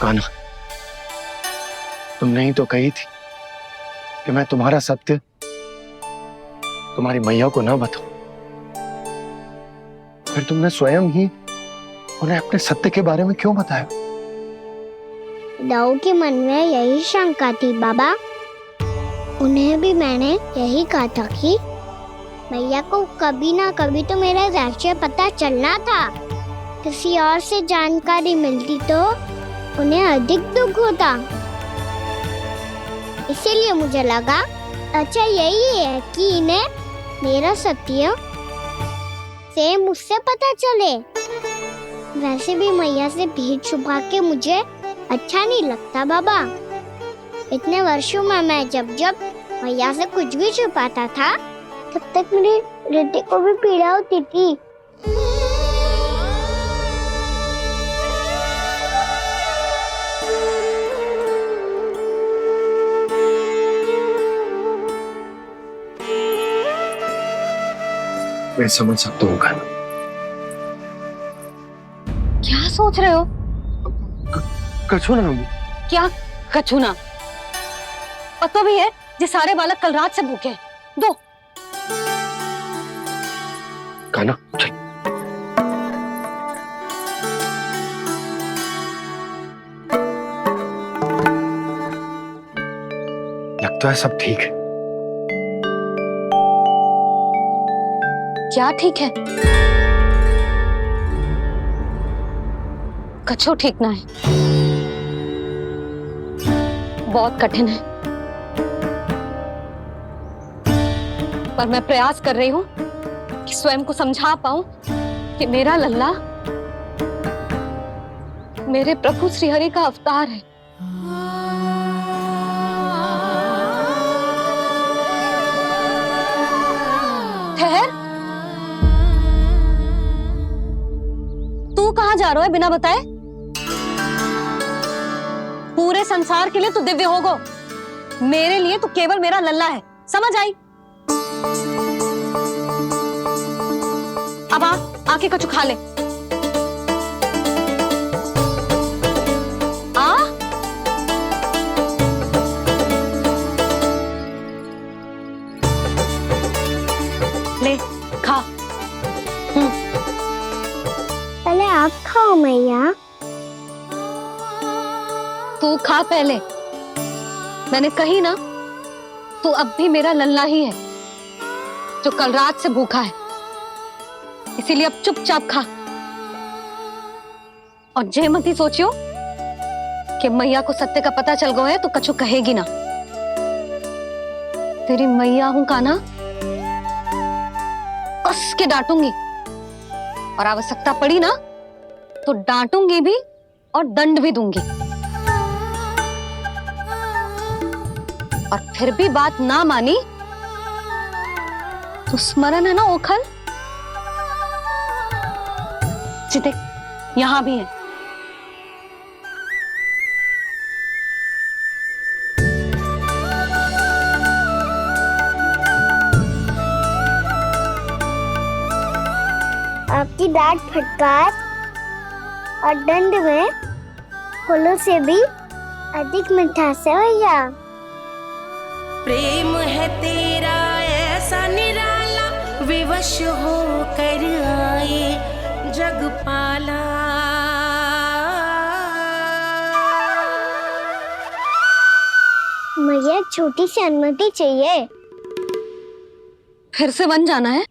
कान्हा, तुमने ही तो कही थी कि मैं तुम्हारा सत्य तुम्हारी मैया को ना बताऊं। फिर तुमने स्वयं ही उन्हें अपने सत्य के बारे में क्यों बताया? दाऊ के मन में यही शंका थी बाबा। उन्हें भी मैंने यही कहा था कि मैया को कभी ना कभी तो मेरा रहस्य पता चलना था। किसी और से जानकारी मिलती तो उन्हें अधिक दुख होता। इसीलिए मुझे लगा अच्छा यही है कि इन्हें मेरा सत्य से मुझसे पता चले। वैसे भी मैया से भेद छुपा के मुझे अच्छा नहीं लगता बाबा। इतने वर्षों में मैं जब जब मैया से कुछ भी छुपाता था तब तक मेरी हृदय को भी पीड़ा होती थी। मैं समझ सकता हूँ कान्हा। क्या सोच रहे हो? कछु ना। क्या कछु ना? पता भी है ये सारे बालक कल रात से भूखे हैं। दो। कान्हा चल। लगता है सब ठीक है। क्या ठीक है? कछु ठीक ना है। बहुत कठिन है, पर मैं प्रयास कर रही हूं कि स्वयं को समझा पाऊं कि मेरा लल्ला मेरे प्रभु श्रीहरि का अवतार है। ठहर, तू कहां जा रहा है बिना बताए? पूरे संसार के लिए तू दिव्य होगो, मेरे लिए तू केवल मेरा लल्ला है। समझ आई? अब आके कछु खा ले। आ ले खा। पहले आप खाओ मैया। तू खा पहले। मैंने कही ना, तू अब भी मेरा लल्ला ही है जो कल रात से भूखा है। इसीलिए अब चुपचाप खा। और जे मत ही सोचियो कि मैया को सत्य का पता चल गया है तो कछु कहेगी ना। तेरी मैया हूं कान्हा, कस के डांटूंगी और आवश्यकता पड़ी ना तो डांटूंगी भी और दंड भी दूंगी। और फिर भी बात ना मानी तो स्मरण है ना ओखल? देख यहां भी है। आपकी डांट फटकार और दंड में फूलों से भी अधिक मिठास है भैया। प्रेम है तेरा ऐसा निराला, विवश हो कर आए जगपाला। मुझे छोटी सी अनुमति चाहिए। फिर से बन जाना है?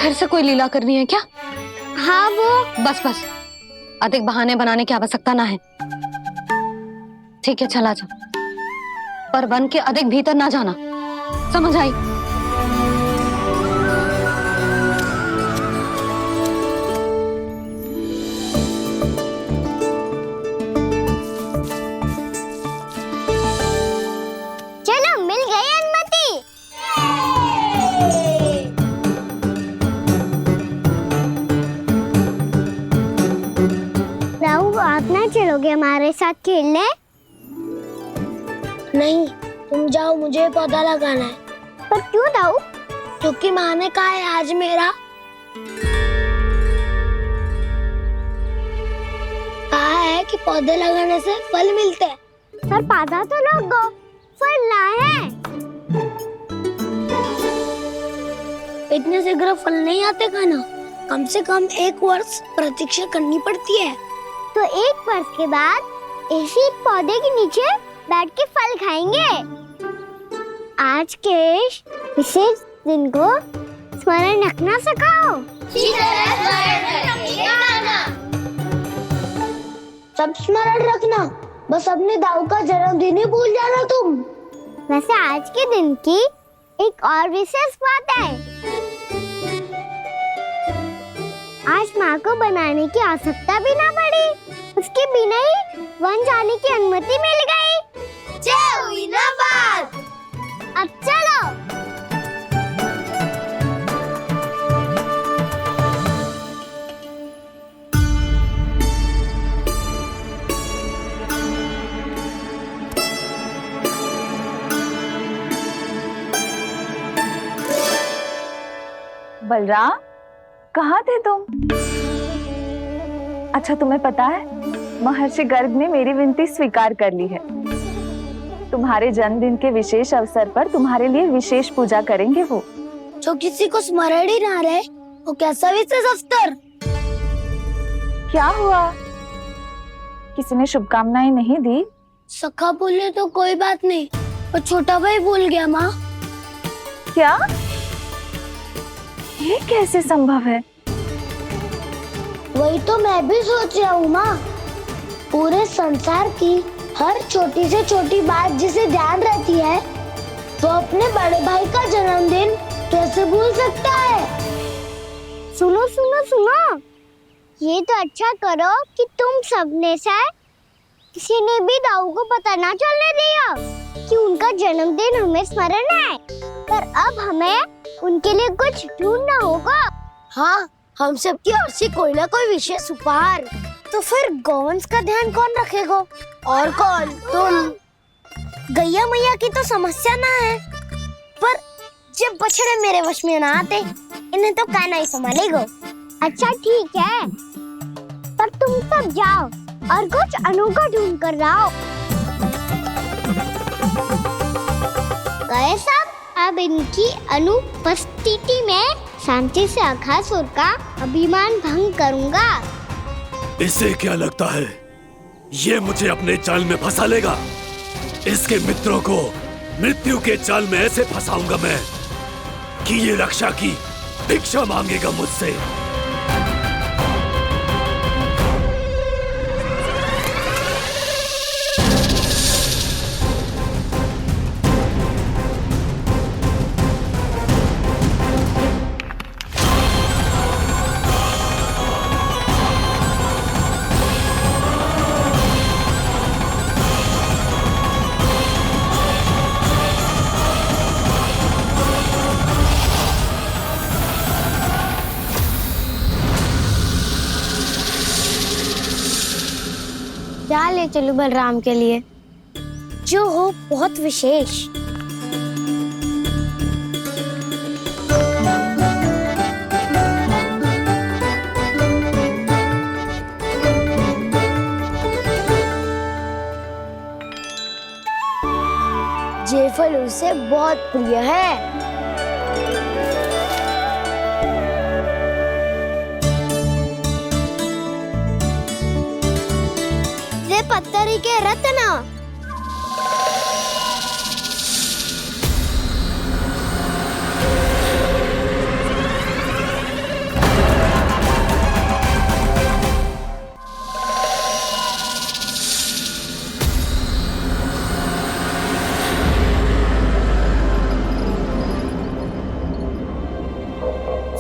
फिर से कोई लीला करनी है क्या? हाँ वो। बस बस, अधिक बहाने बनाने की आवश्यकता ना है। ठीक है चला जा, पर वन के अधिक भीतर ना जाना। समझ आई? चलो मिल गई अनुमति। राहु आप ना चलोगे हमारे साथ खेलने? नहीं, तुम जाओ, मुझे पौधा लगाना है। पर क्यों राहु? क्योंकि माँ ने कहा है आज पौधे लगाने से फल मिलते हैं। पर पौधा तो लगो, फल ना है। इतने शीघ्र फल नहीं आते खाना, कम से कम 1 वर्ष प्रतीक्षा करनी पड़ती है। तो 1 वर्ष के बाद इसी पौधे के नीचे बैठ के फल खाएंगे। आज के इस विशेष दिन को स्मरण रखना सिखाओ। सब स्मरण रखना, बस अपने दाऊ का जन्मदिन ही भूल जाना तुम। वैसे आज के दिन की एक और विशेष बात है। आज माँ को बनाने की आवश्यकता भी ना पड़ी, उसके बिना ही वन जाने की अनुमति मिल गई। जय हुई ना बात। अब चलो। बलराम, कहाँ थे तुम? अच्छा, तुम्हें पता है महर्षि गर्ग ने मेरी विनती स्वीकार कर ली है। तुम्हारे जन्मदिन के विशेष अवसर पर तुम्हारे लिए विशेष पूजा करेंगे वो। जो किसी को स्मरण ही ना रहे, वो कैसा विशेष अवसर? क्या हुआ? किसी ने शुभकामनाएं नहीं दी? सखा बोले तो कोई बात नहीं, पर छोटा भाई भूल गया माँ। क्या? ये कैसे संभव है? वही तो मैं भी सोच रहा हूँ माँ। पूरे संसार की हर छोटी से छोटी बात जिसे ध्यान रहती है, वो अपने बड़े भाई का जन्मदिन कैसे भूल सकता है? सुनो सुनो सुनो, ये तो अच्छा करो कि तुम सबने से किसी ने भी दाऊ को पता ना चलने दिया कि उनका जन्मदिन हमें स्मरण है। पर अब हमें उनके लिए कुछ ढूंढना होगा। हाँ, हम सबकी ओर से कोई ना कोई विशेष उपहार। तो फिर गौंस का ध्यान कौन रखेगा? और कौन? तुम। गैया मैया की तो समस्या ना है, पर जब बछड़े मेरे वश में ना आते, इन्हें तो कान्हा ही संभालेगा। अच्छा ठीक है, पर तुम सब जाओ और कुछ अनोखा ढूंढ कर लाओ। गए सब? अब इनकी अनुपस्थिति में शांति से अघासुर का अभिमान भंग करूंगा। इसे क्या लगता है ये मुझे अपने जाल में फंसा लेगा? इसके मित्रों को मृत्यु के जाल में ऐसे फंसाऊंगा मैं कि ये रक्षा की भिक्षा मांगेगा मुझसे। क्या ले चलूं बलराम के लिए जो हो बहुत विशेष? ये फल उसे बहुत प्रिय है। पत्थरी के रत्न।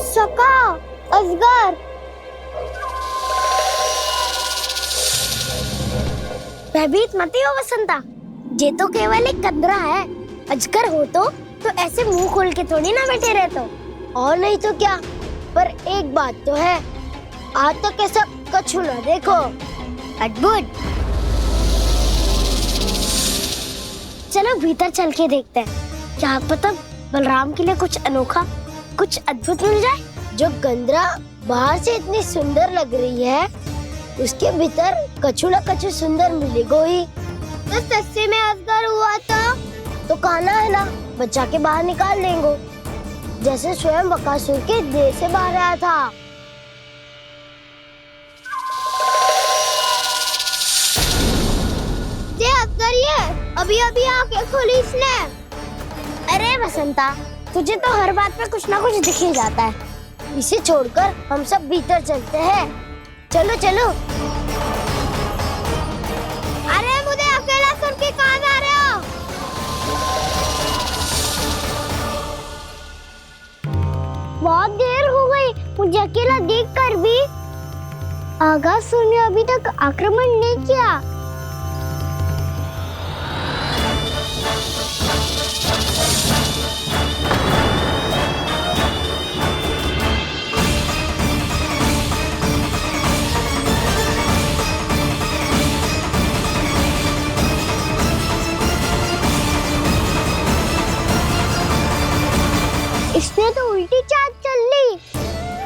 सका, अजगर। भयभीत मत हो वसंता, ये तो केवल एक कंदरा है। अजगर हो तो ऐसे मुंह खोल के थोड़ी ना बैठे रहते हो। और नहीं तो क्या, पर एक बात तो है, आज तक ऐसा कछु ना देखो। अद्भुत। चलो भीतर चल के देखते हैं, क्या पता बलराम के लिए कुछ अनोखा, कुछ अद्भुत मिल जाए। जो गंदरा बाहर से इतनी सुंदर लग रही है, उसके भीतर कछु न कछु सुंदर मिलेगा ही। तो सस्ते में अजगर हुआ तो कान्हा है ना, बच्चा के बाहर निकाल लेंगे, जैसे स्वयं बकासुर के देह से बाहर आया था। ये अजगर ये अभी अभी आके खोली इसने। अरे बसंता, तुझे तो हर बात पे कुछ ना कुछ दिख ही जाता है। इसे छोड़कर हम सब भीतर चलते हैं। चलो चलो। अरे मुझे अकेला सुन के कहाँ जा रहे हो? बहुत देर हो गई मुझे अकेला देखकर भी। अगासुर ने अभी तक आक्रमण नहीं किया। इसने तो उल्टी चाल चल ली।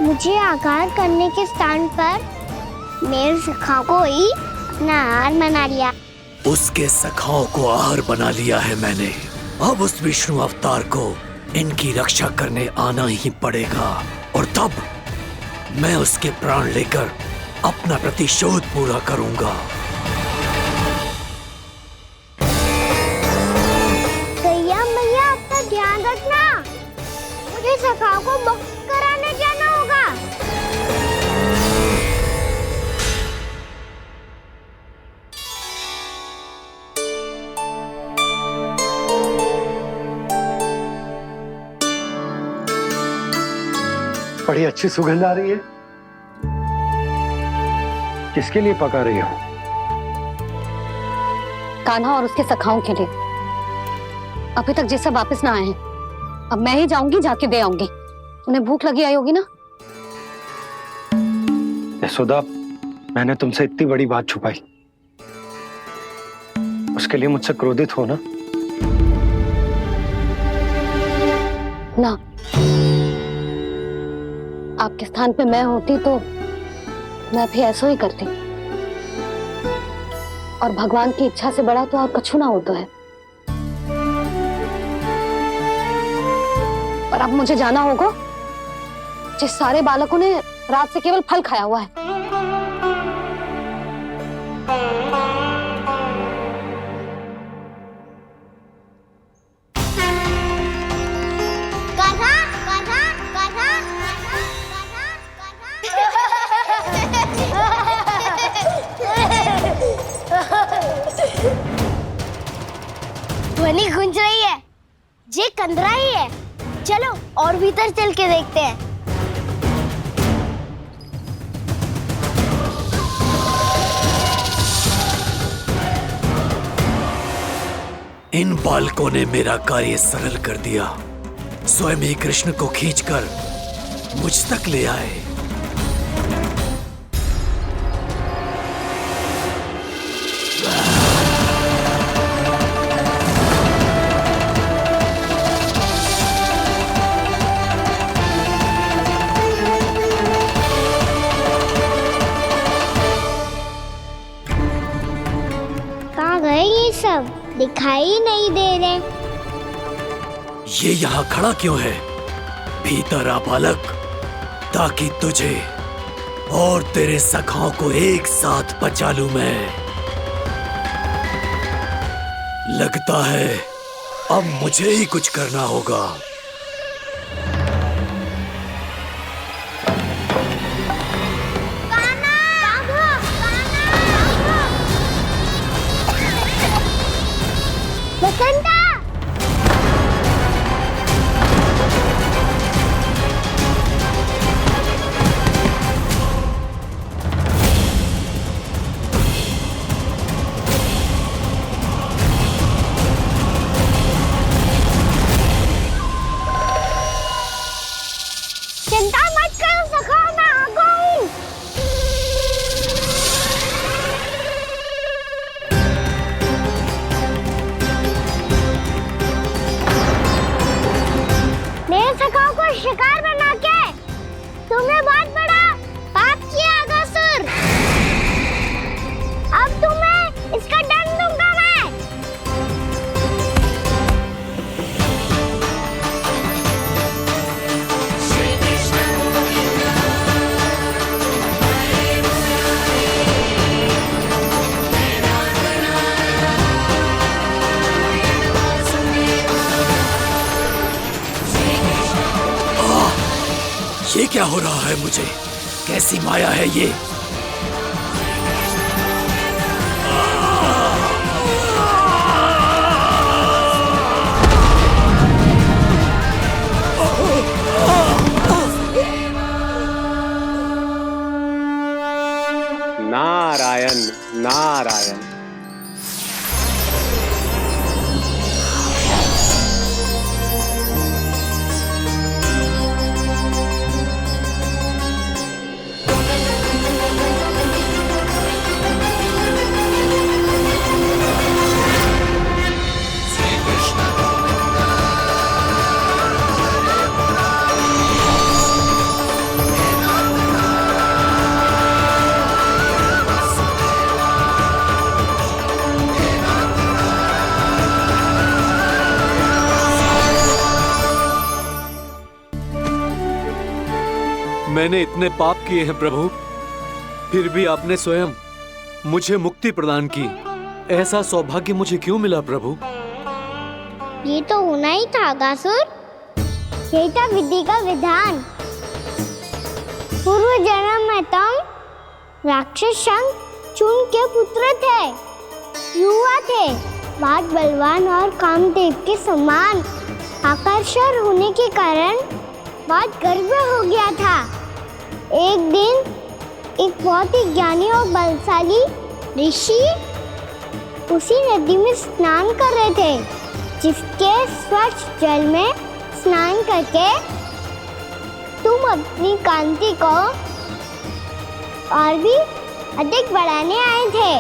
मुझे आघात करने के स्थान पर मेरे सखा को ही अपना आहार बना लिया। उसके सखाओं को आहार बना लिया है मैंने। अब उस विष्णु अवतार को इनकी रक्षा करने आना ही पड़ेगा, और तब मैं उसके प्राण लेकर अपना प्रतिशोध पूरा करूंगा। गैया मैया अपना ध्यान रखना, मुझे सखा को मुक्त कराने जाना होगा। बड़ी अच्छी सुगंध आ रही है। किसके लिए पका रही हो? कान्हा और उसके सखाओं के लिए। अभी तक जैसे वापस ना आए हैं, अब मैं ही जाऊंगी, जाके दे आऊंगी। उन्हें भूख लगी आई होगी ना। यशोदा, मैंने तुमसे इतनी बड़ी बात छुपाई, उसके लिए मुझसे क्रोधित हो ना? ना, आपके स्थान पे मैं होती तो मैं भी ऐसा ही करती। और भगवान की इच्छा से बड़ा तो और कछु ना होता है। और अब मुझे जाना होगा। जिस सारे बालकों ने रात से केवल फल खाया हुआ है। कान्हा, कान्हा, कान्हा, ध्वनि गूंज रही है, ये कंदरा ही है। चलो और भीतर चल के देखते हैं। इन बालकों ने मेरा कार्य सरल कर दिया। स्वयं ही कृष्ण को खींचकर मुझ तक ले आए। कहाँ गए ये सब? दिखाई नहीं दे रहे। ये यहाँ खड़ा क्यों है? भीतर आ बालक, ताकि तुझे और तेरे सखाओं को एक साथ बचा लूं मैं। लगता है अब मुझे ही कुछ करना होगा। बसंता! क्या हो रहा है मुझे? कैसी माया है ये? नारायण नारायण। मैंने इतने पाप किए हैं प्रभु, फिर भी आपने स्वयं मुझे मुक्ति प्रदान की। ऐसा सौभाग्य मुझे क्यों मिला प्रभु? ये तो होना ही था अगासुर। यही था विधि का विधान। पूर्व जन्म में तुम राक्षस शंखचूड़ के पुत्र थे, युवा थे, बहुत बलवान और कामदेव के समान। आकर्षण होने के कारण बहुत गर्व हो गया था। एक दिन एक बहुत ही ज्ञानी और बलशाली ऋषि उसी नदी में स्नान कर रहे थे, जिसके स्वच्छ जल में स्नान करके तुम अपनी कांति को और भी अधिक बढ़ाने आए थे।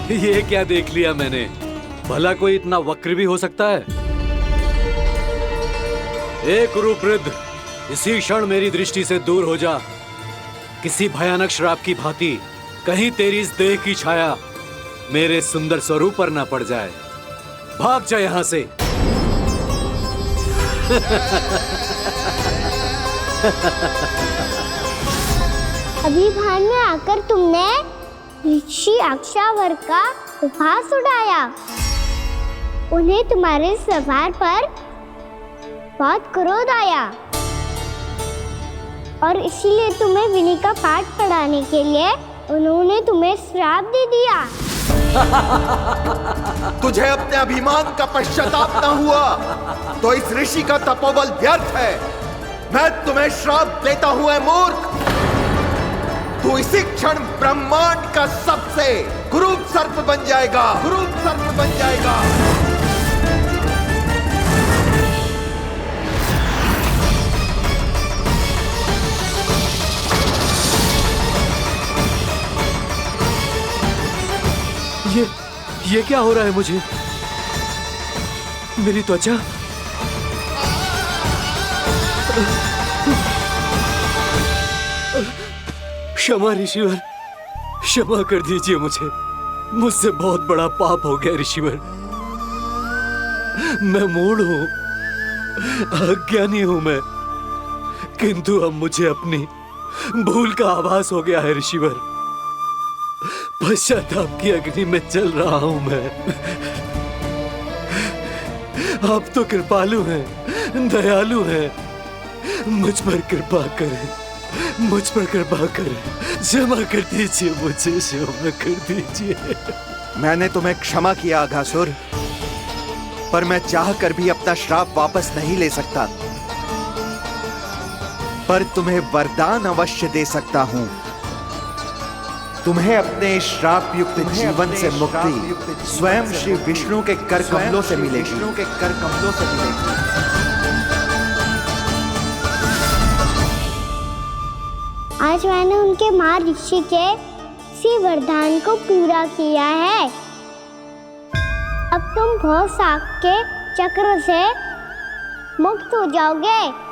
ये क्या देख लिया मैंने? भला कोई इतना वक्र भी हो सकता है? ए कुरुवृद्ध, इसी क्षण मेरी दृष्टि से दूर हो जा। किसी भयानक श्राप की भांति कहीं तेरी इस देह की छाया मेरे सुंदर स्वरूप पर ना पड़ जाए। भाग जा यहाँ से। अभी भान में आकर तुमने ऋषि अक्षावर का उपहास उड़ाया। उन्हें तुम्हारे व्यवहार पर बहुत क्रोध आया और इसीलिए तुम्हें विनय का पाठ पढ़ाने के लिए उन्होंने तुम्हें श्राप दे दिया। तुझे अपने अभिमान का पश्चाताप न हुआ तो इस ऋषि का तपोबल व्यर्थ है। मैं तुम्हें श्राप देता हूं ऐ मूर्ख। तू इसी क्षण ब्रह्मांड का सबसे कुरूप सर्प बन जाएगा, कुरूप सर्प बन जाएगा। ये क्या हो रहा है मुझे? मेरी त्वचा क्षमा ऋषिवर, क्षमा कर दीजिए मुझे। मुझसे बहुत बड़ा पाप हो गया ऋषिवर। मैं मूढ़ हूं, अज्ञानी हूं मैं, किंतु अब मुझे अपनी भूल का आभास हो गया है ऋषिवर। पश्चाताप की अग्नि में जल रहा हूं मैं। आप तो कृपालु हैं, दयालु हैं। मुझ पर कृपा करें, मुझ पर कृपा करें। क्षमा कर दीजिए मुझे, क्षमा कर दीजिए। मैंने तुम्हें क्षमा किया अघासुर, पर मैं चाहकर भी अपना श्राप वापस नहीं ले सकता। पर तुम्हें वरदान अवश्य दे सकता हूं। तुम्हें अपने श्राप युक्त जीवन से मुक्ति स्वयं श्री विष्णु के कर कमलों से मिलेगी, विष्णु के कर कमलों से मिलेगी। आज मैंने उनके महर्षि के इसी वरदान को पूरा किया है। अब तुम भव साग के चक्र से मुक्त हो जाओगे।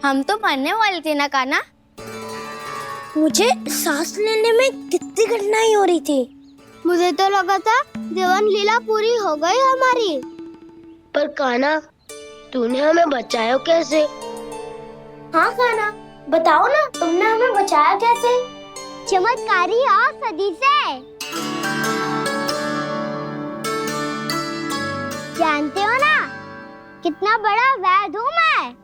हम तो मरने वाले थे ना कान्हा। मुझे सांस लेने में कितनी कठिनाई हो रही थी। मुझे तो लगा था जीवन लीला पूरी हो गई हमारी। पर कान्हा, तूने हमें बचाया कैसे? हाँ कान्हा, बताओ ना, तुमने हमें बचाया कैसे? चमत्कारी और सदी से। जानते हो ना कितना बड़ा वैद्य हूँ मैं।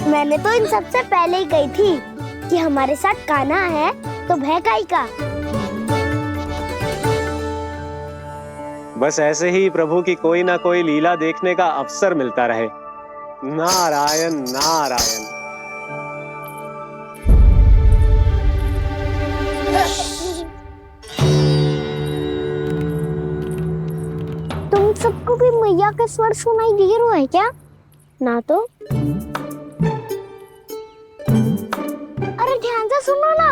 मैंने तो इन सबसे पहले ही कही थी कि हमारे साथ कान्हा है तो भय काई का। बस ऐसे ही प्रभु की कोई ना कोई लीला देखने का अवसर मिलता रहे। नारायण नारायण। तुम सबको भी मैया का स्वर सुनाई दे रहा है क्या? ना तो। अरे ध्यान से सुनो ना।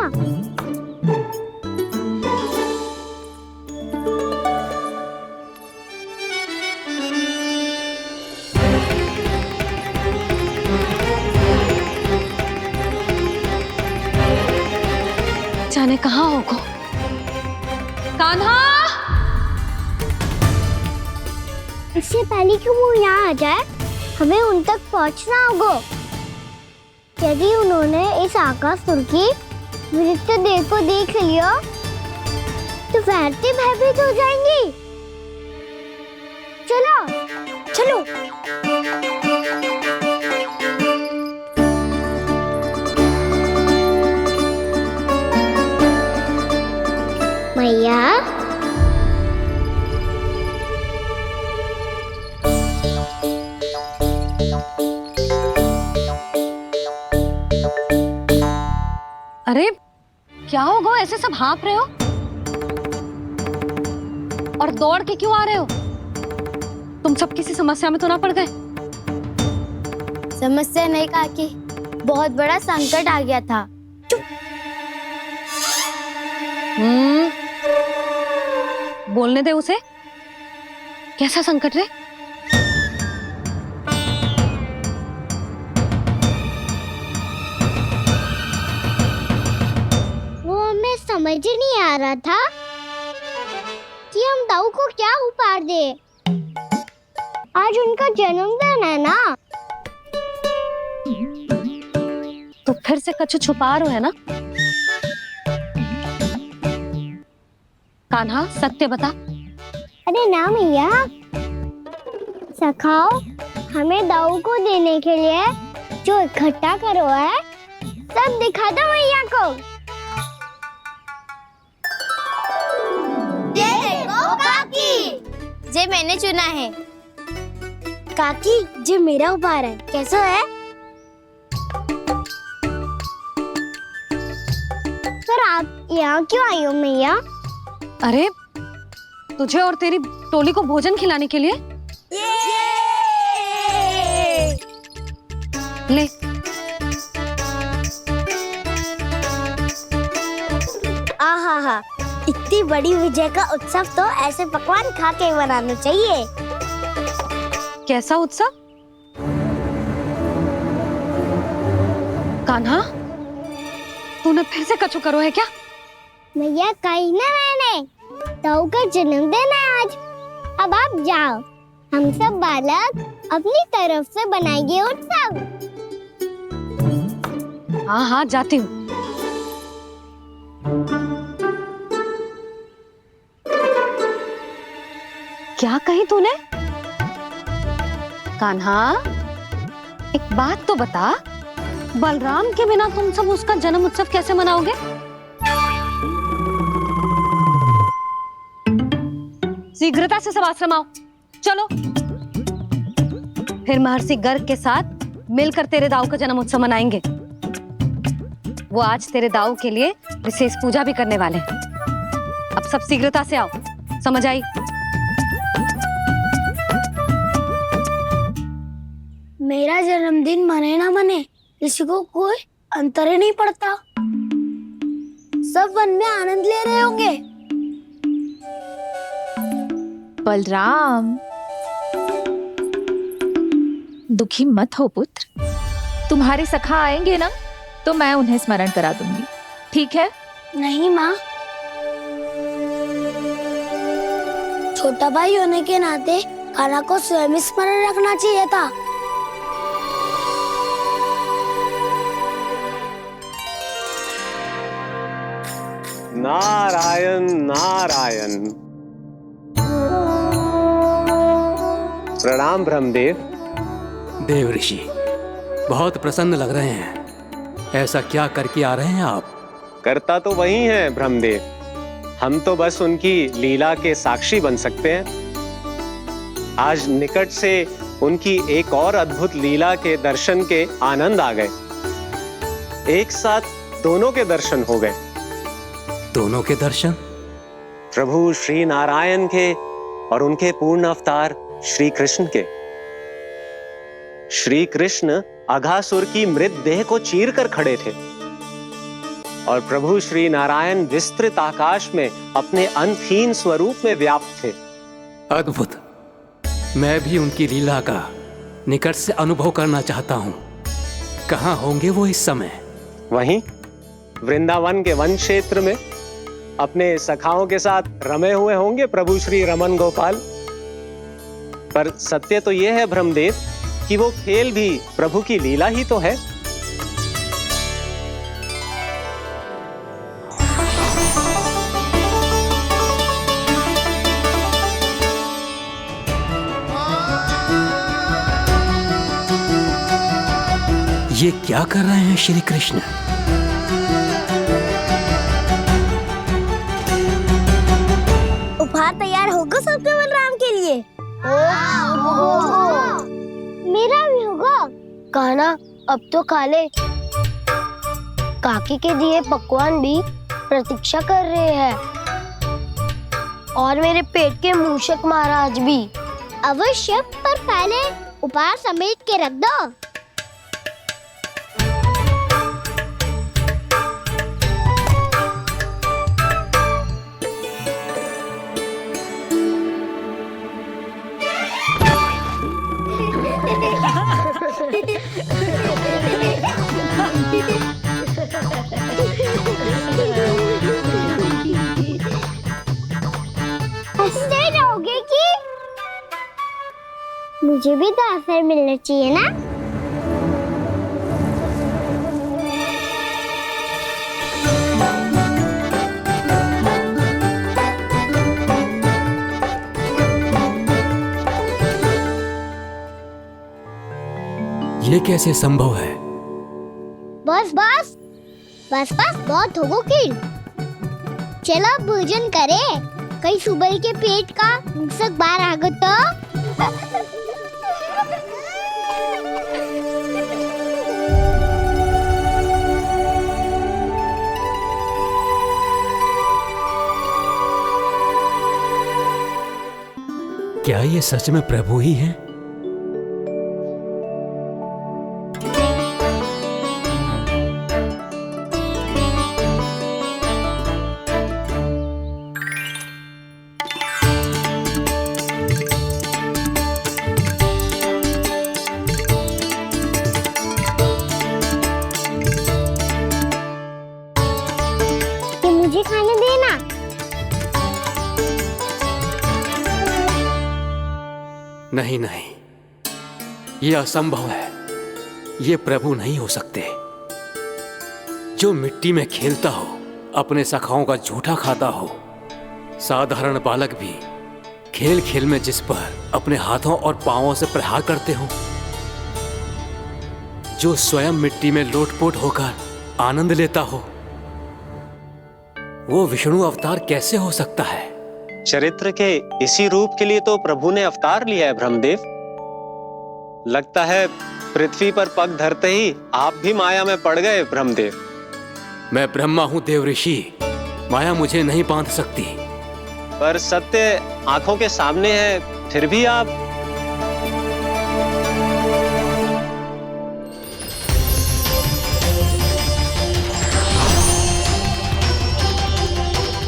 जाने कहाँ होगो। कान्हा! इससे पहले कि वो यहाँ आ जाए, हमें उन तक पहुँचना होगा। यदि उन्होंने इस आकासुर की नृत्य देह को देख लिया, तो वैरती भयभीत हो जाएंगी। चलो, चलो। मैया, अरे क्या हो गो, ऐसे सब हाँफ रहे हो और दौड़ के क्यों आ रहे हो? तुम सब किसी समस्या में तो ना पड़ गए? समस्या नहीं काकी, बहुत बड़ा संकट आ गया था। बोलने दे उसे। कैसा संकट रे? वो हमें समझ ही नहीं आ रहा था कि हम दाऊ को क्या उपहार दे। आज उनका जन्मदिन है ना। तो फिर से कछु छुपा रहे हो है ना? कान्हा, सत्य बता। अरे ना मैया, सखाओ हमें दाऊ को देने के लिए जो इकट्ठा करो है, सब दिखा दो मैया को। ये देखो काकी, जे मैंने चुना है। काकी, जो मेरा उपहार है, कैसा है? पर आप यहाँ क्यों आई हो मैया? अरे तुझे और तेरी टोली को भोजन खिलाने के लिए। ले। आहा, इतनी बड़ी विजय का उत्सव तो ऐसे पकवान खा के मनाना चाहिए। कैसा उत्सव? कान्हा, तूने फिर से कछु करो है क्या? मैया, कही ना मैंने, दाऊ का जन्मदिन है आज। अब आप जाओ, हम सब बालक अपनी तरफ से बनाएंगे उत्सव। हाँ हाँ, जाती हूँ। क्या कही तूने? कान्हा, एक बात तो बता, बलराम के बिना तुम सब उसका जन्म उत्सव कैसे मनाओगे? शीघ्रता से सब आश्रम आओ, चलो। फिर महर्षि गर्ग के साथ मिलकर तेरे दाऊ का जन्म उत्सव मनाएंगे। वो आज तेरे दाऊ के लिए विशेष पूजा भी करने वाले हैं। अब सब शीघ्रता से आओ, समझ आई? मेरा जन्मदिन मने ना मने, किसी को कोई अंतर ही नहीं पड़ता। सब वन में आनंद ले रहे होंगे। बलराम, दुखी मत हो पुत्र, तुम्हारे सखा आएंगे ना तो मैं उन्हें स्मरण करा दूंगी, ठीक है? नहीं माँ, छोटा भाई होने के नाते कान्हा को स्वयं स्मरण रखना चाहिए था। नारायण नारायण। प्रणाम ब्रह्मदेव। देव ऋषि, बहुत प्रसन्न लग रहे हैं। ऐसा क्या करके आ रहे हैं आप? करता तो वही है ब्रह्मदेव, हम तो बस उनकी लीला के साक्षी बन सकते हैं। आज निकट से उनकी एक और अद्भुत लीला के दर्शन के आनंद आ गए। एक साथ दोनों के दर्शन हो गए। दोनों के दर्शन? प्रभु श्री नारायण के और उनके पूर्ण अवतार श्री कृष्ण के। श्री कृष्ण अघासुर की मृत देह को चीर कर खड़े थे और प्रभु श्री नारायण विस्तृत आकाश में अपने अंतहीन स्वरूप में व्याप्त थे। अद्भुत। मैं भी उनकी लीला का निकट से अनुभव करना चाहता हूँ। कहाँ होंगे वो इस समय? वहीं वृंदावन के वन क्षेत्र में अपने सखाओं के साथ रमे हुए होंगे प्रभु श्री रमन गोपाल। पर सत्य तो यह है ब्रह्मदेव कि वो खेल भी प्रभु की लीला ही तो है। ये क्या कर रहे हैं श्री कृष्ण? उपहार तैयार होगा सबके बलराम के लिए। मेरा भी होगा। कान्हा अब तो खा ले। काकी के दिए पकवान भी प्रतीक्षा कर रहे हैं और मेरे पेट के मूषक महाराज भी। अवश्य, पर पहले उपहार समेट के रख दो। हंसते रहोगे कि मुझे भी तो अवसर मिलना चाहिए ना। ये कैसे संभव है? बस बस बस बस बहुत हो गई। चलो भोजन करे, कहीं सुबह के पेट का मूषक बाहर आ गया तो। क्या ये सच में प्रभु ही हैं? मुझे खाने देना। नहीं नहीं, ये असंभव है। ये प्रभु नहीं हो सकते। जो मिट्टी में खेलता हो, अपने सखाओं का झूठा खाता हो, साधारण बालक भी खेल खेल में जिस पर अपने हाथों और पांवों से प्रहार करते हो, जो स्वयं मिट्टी में लोटपोट होकर आनंद लेता हो, वो विष्णु अवतार कैसे हो सकता है? चरित्र के इसी रूप के लिए तो प्रभु ने अवतार लिया है ब्रह्मदेव। लगता है पृथ्वी पर पग धरते ही आप भी माया में पड़ गए ब्रह्मदेव। मैं ब्रह्मा हूं देव ऋषि, माया मुझे नहीं बांध सकती। पर सत्य आंखों के सामने है, फिर भी आप।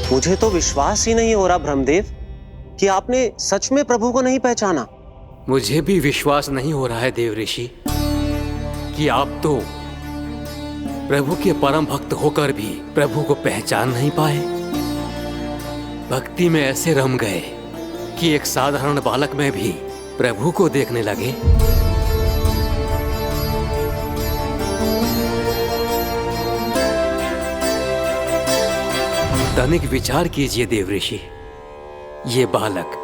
मुझे तो विश्वास ही नहीं हो रहा ब्रह्मदेव कि आपने सच में प्रभु को नहीं पहचाना। मुझे भी विश्वास नहीं हो रहा है देव ऋषि कि आप तो प्रभु के परम भक्त होकर भी प्रभु को पहचान नहीं पाए। भक्ति में ऐसे रम गए कि एक साधारण बालक में भी प्रभु को देखने लगे। तनिक विचार कीजिए देव ऋषि, ये बालक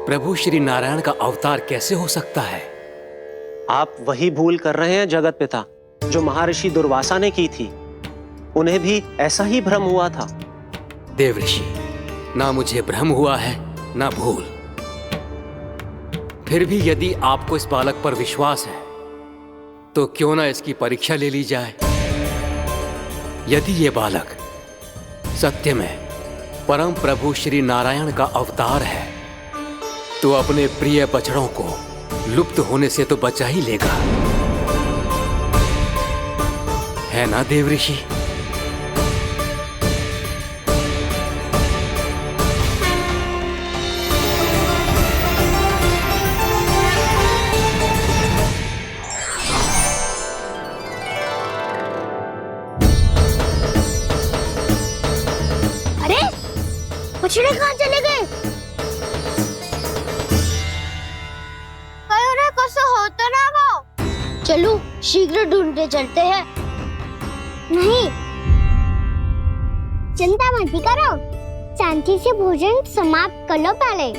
प्रभु श्री नारायण का अवतार कैसे हो सकता है? आप वही भूल कर रहे हैं जगत पिता जो महर्षि दुर्वासा ने की थी। उन्हें भी ऐसा ही भ्रम हुआ था। देव ऋषि, ना मुझे भ्रम हुआ है ना भूल। फिर भी यदि आपको इस बालक पर विश्वास है तो क्यों ना इसकी परीक्षा ले ली जाए। यदि ये बालक सत्य में परम प्रभु श्री नारायण का अवतार है तो अपने प्रिय बछड़ों को लुप्त होने से तो बचा ही लेगा, है ना देव ऋषि? अरे बछड़े कहाँ चले गए? होता ना वो। चलो शीघ्र ढूंढते चलते हैं। नहीं, चिंता मत करो, शांति से भोजन समाप्त कर लो पहले।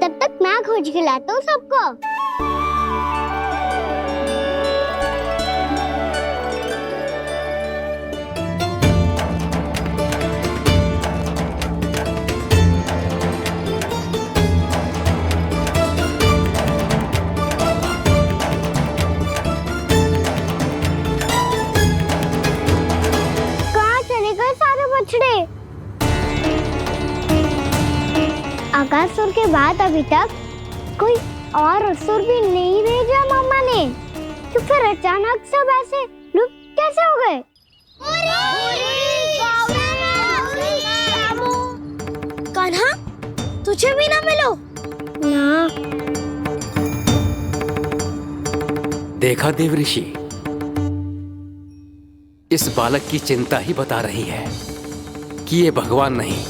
तब तक मैं खोज के लाता हूँ सबको। अगासुर के बाद अभी तक कोई और असुर भी नहीं भेजा मम्मा ने, तो फिर अचानक सब ऐसे लुप्त कैसे हो गए? कान्हा, तुझे भी ना मिलो ना। देखा देव ऋषि, इस बालक की चिंता ही बता रही है कि ये भगवान नहीं।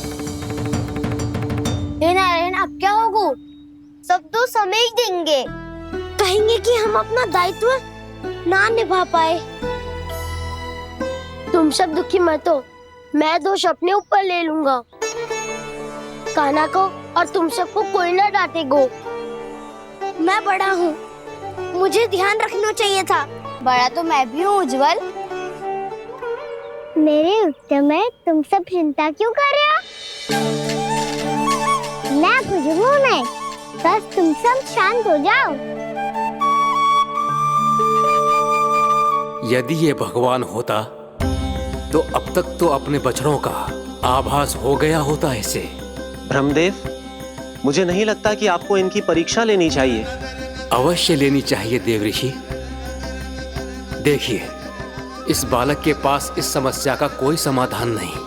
नारायण, अब क्या होगा? सब तो समझ देंगे, कहेंगे कि हम अपना दायित्व ना निभा पाए। तुम सब दुखी मत हो, मैं दोष अपने ऊपर ले लूंगा। कान्हा को और तुम सबको कोई ना डांटेगा। मैं बड़ा हूँ, मुझे ध्यान रखना चाहिए था। बड़ा तो मैं भी हूँ उज्जवल। मेरे उत्तर में तुम सब चिंता क्यों कर रहे हो? मैं बुजुर्ग नहीं, बस तुम सब शांत हो जाओ। यदि ये भगवान होता तो अब तक तो अपने बछड़ों का आभास हो गया होता इसे। ब्रह्मदेव, मुझे नहीं लगता कि आपको इनकी परीक्षा लेनी चाहिए। अवश्य लेनी चाहिए देव ऋषि। देखिए, इस बालक के पास इस समस्या का कोई समाधान नहीं।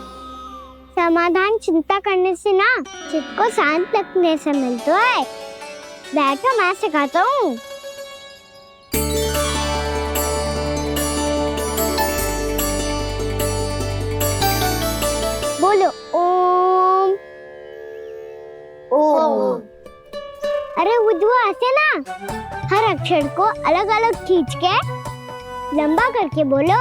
समाधान चिंता करने से ना, चित्त को शांत रखने से मिलता है। बैठो, मैं सिखाता हूँ। बोलो ओम। ओम। अरे उद्धव, ऐसे ना हर अक्षर को अलग अलग खींच के लंबा करके बोलो।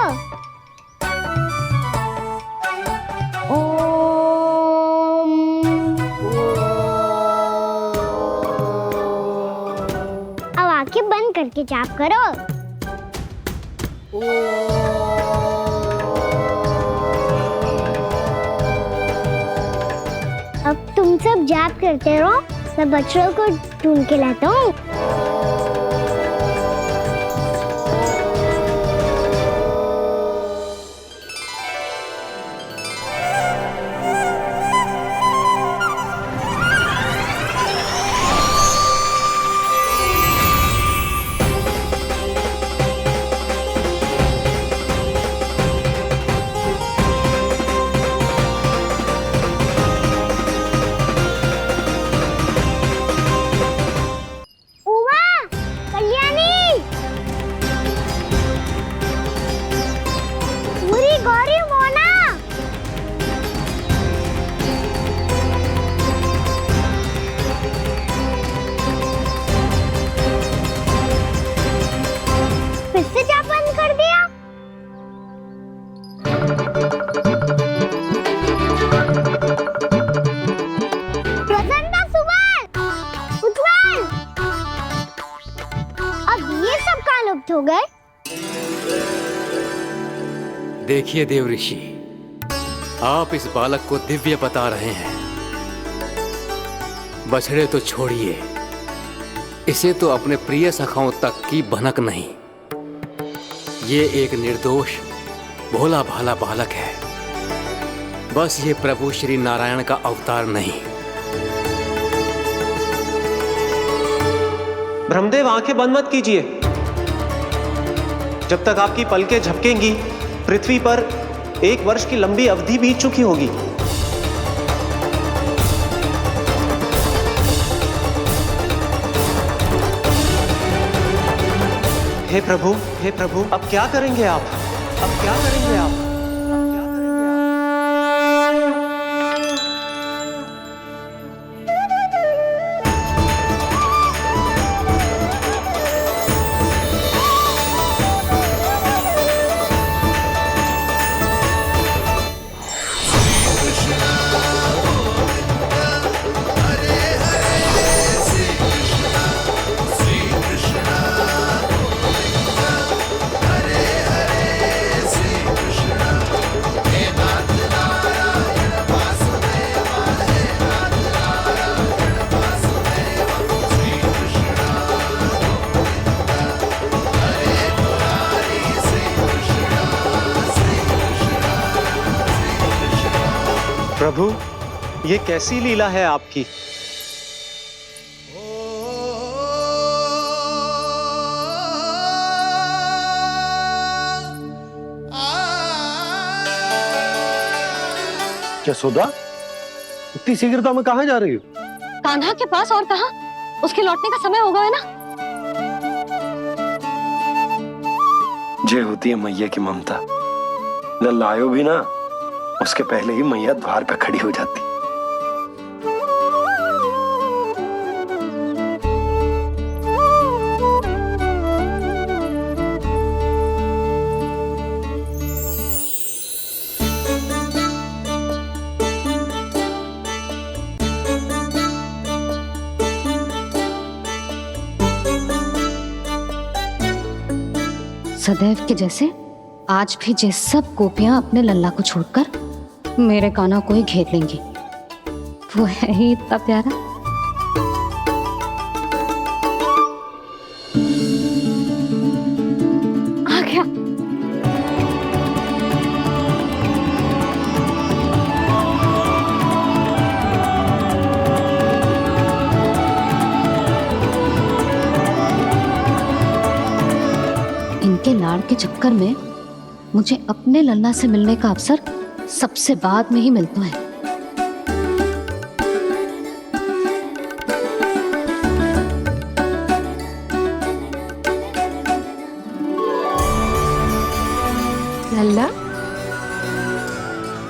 अब आंखें बंद करके जाप करो। अब तुम सब जाप करते रहो, मैं बच्चों को ढूंढ के लाता हूँ। फिर से जा बंद कर दिया? प्रसन्ना, सुमन, उज्जवल, अब ये सब कहाँ लुप्त हो गए? देखिए देव ऋषि, आप इस बालक को दिव्य बता रहे हैं। बछड़े तो छोड़िए, इसे तो अपने प्रिय सखाओं तक की भनक नहीं। ये एक निर्दोष भोला भाला बालक है, बस ये प्रभु श्री नारायण का अवतार नहीं। ब्रह्मदेव, आंखें बंद मत कीजिए। जब तक आपकी पलकें झपकेंगी, पृथ्वी पर 1 वर्ष की लंबी अवधि बीत चुकी होगी। हे प्रभु, अब क्या करेंगे आप? अब क्या करेंगे आप? प्रभु, ये कैसी लीला है आपकी? यशोदा, इतनी शीघ्रता में कहाँ जा रही हो? कान्हा के पास, और कहाँ? उसके लौटने का समय हो गया है ना। जे होती है मैया की ममता, जब लायो भी ना, उसके पहले ही मैया द्वार पे खड़ी हो जाती। सदैव के जैसे आज भी जे सब गोपियां अपने लल्ला को छोड़कर मेरे कान्हा को ही घेर लेंगी। वो है ही इतना प्यारा। आ गया। इनके लाड़ के चक्कर में मुझे अपने लल्ला से मिलने का अवसर सबसे बाद में ही मिलता है। लल्ला,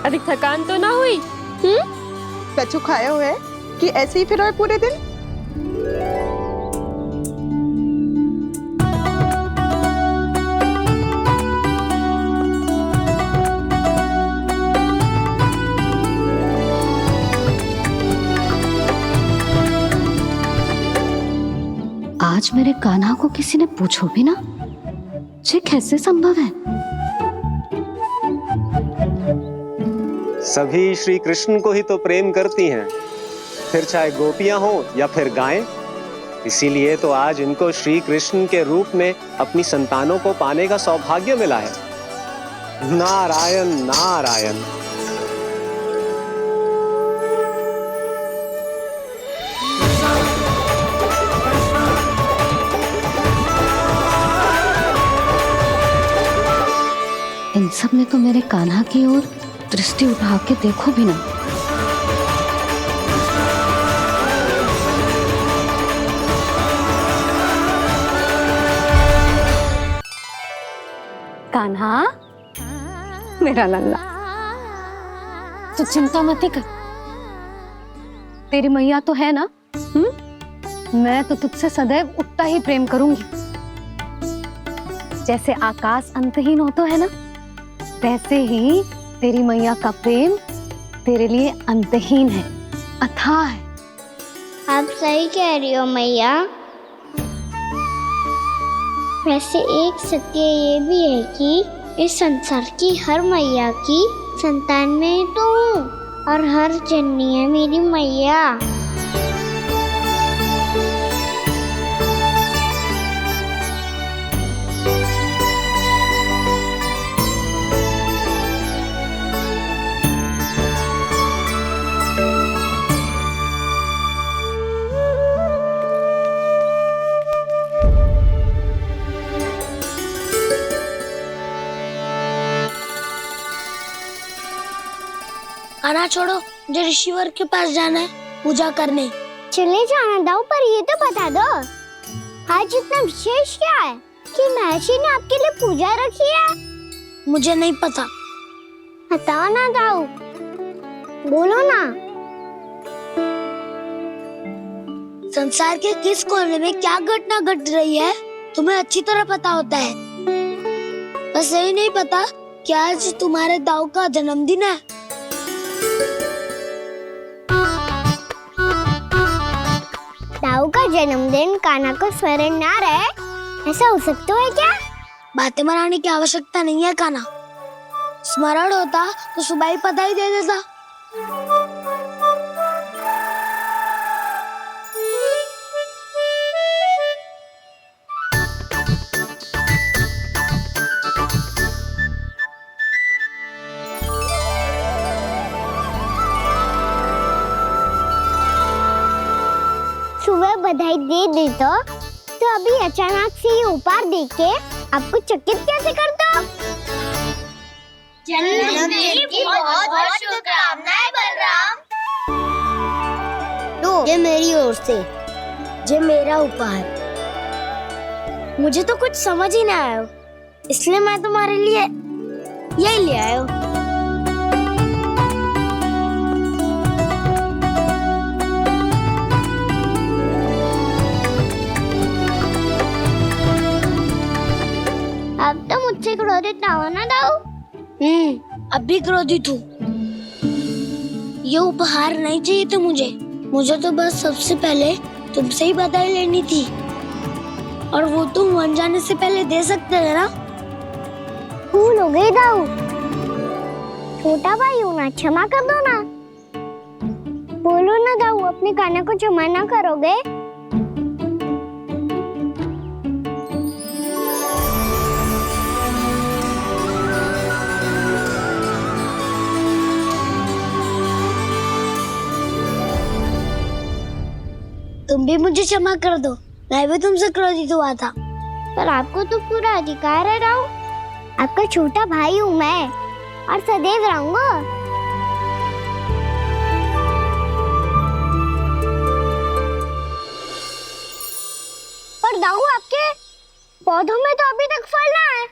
अधिक थकान तो ना हुई? कछु खाया हुआ है कि ऐसे ही फिर रहे पूरे दिन? आज मेरे कान्हा को किसी ने पूछो भी ना, ये कैसे संभव है? सभी श्री कृष्ण को ही तो प्रेम करती हैं, फिर चाहे गोपियां हो या फिर गायें। इसीलिए तो आज इनको श्री कृष्ण के रूप में अपनी संतानों को पाने का सौभाग्य मिला है। नारायण नारायण। इन सब ने तो मेरे कान्हा की ओर दृष्टि उठा के देखो भी ना। कान्हा, मेरा लल्ला, तू चिंता मत कर। तेरी मैया तो है ना, मैं तो तुझसे सदैव उतना ही प्रेम करूंगी। जैसे आकाश अंतहीन होता है ना, वैसे ही तेरी मैया का प्रेम तेरे लिए अंतहीन है, अथाह है। आप सही कह रही हो मैया। वैसे एक सत्य ये भी है कि इस संसार की हर मैया की संतान में तो हूँ, और हर जननी है मेरी मैया। खाना छोड़ो, मुझे ऋषिवर के पास जाना है पूजा करने। चले जाना दाऊ, पर ये तो बता दो आज इतना विशेष क्या है कि महर्षि ने आपके लिए पूजा रखी है? मुझे नहीं पता। बताओ ना दाऊ, बोलो ना। संसार के किस कोने में क्या घटना घट रही है तुम्हें अच्छी तरह पता होता है। बस यही नहीं पता कि आज तुम्हारे दाऊ का जन्मदिन है। दाऊ का जन्मदिन कान्हा को स्मरण ना रहे, ऐसा हो सकता है क्या? बातें बनाने की आवश्यकता नहीं है कान्हा। स्मरण होता तो सुबह ही पता ही दे देता। सुबह बधाई दे दे तो अभी अचानक से ये उपहार देख के आपको चकित कैसे कर दो? जन्मदिन की बहुत-बहुत शुभकामनाएं बलराम। तो ये मेरी ओर से, ये मेरा उपहार। मुझे तो कुछ समझ ही ना आया, इसलिए मैं तुम्हारे लिए यही ले आया हूँ। अब तो मुझसे क्रोधित ना होना दाऊ। अब भी क्रोधित हूँ। ये उपहार नहीं चाहिए था मुझे तो बस सबसे पहले तुमसे ही बधाई लेनी थी, और वो तुम वन जाने से पहले दे सकते थे ना। भूल हो गई दाऊ, छोटा भाई हूँ ना, क्षमा कर दो ना। बोलो ना दाऊ, अपने कान्हा को क्षमा ना करोगे? तुम भी मुझे क्षमा कर दो, मैं भी तुमसे क्रोधित हुआ था। पर आपको तो पूरा अधिकार है दाऊ, आपका छोटा भाई हूँ मैं, और सदैव रहूंगा। पर दाऊ, आपके पौधों में तो अभी तक फल ना है।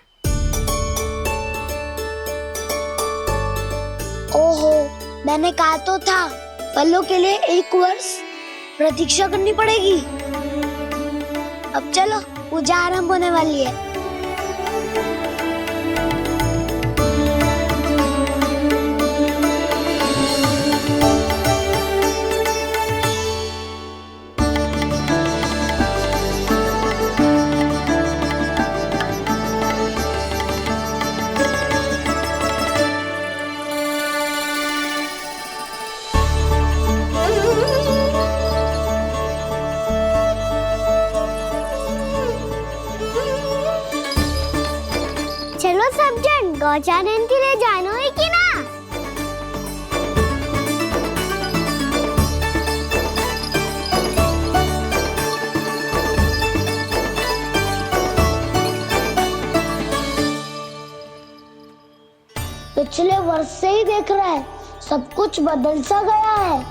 ओहो, मैंने कहा तो था फलों के लिए 1 वर्ष प्रतीक्षा करनी पड़ेगी। अब चलो, पूजा आरंभ होने वाली है। चलो सब जन गौचानन के लिए जानो है कि ना? पिछले वर्ष से ही देख रहा है, सब कुछ बदल सा गया है।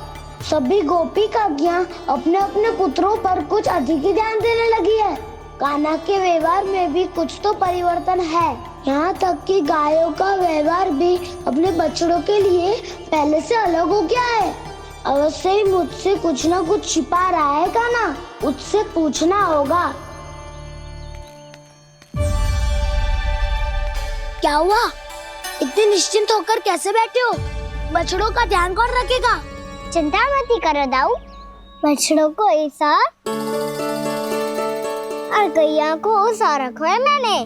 सभी गोपी काकियां अपने अपने पुत्रों पर कुछ अधिक ही ध्यान देने लगी है। कान्हा के व्यवहार में भी कुछ तो परिवर्तन है। यहाँ तक कि गायों का व्यवहार भी अपने बछड़ों के लिए पहले से अलग हो गया है। अवश्य ही मुझसे कुछ ना कुछ छिपा रहा है कान्हा, उससे पूछना होगा। क्या हुआ? इतने निश्चिंत होकर कैसे बैठे हो? बछड़ों का ध्यान कौन रखेगा? चिंता मत करो दाऊ, बछड़ों को ऐसा और गैया को ऐसा रखा है मैंने।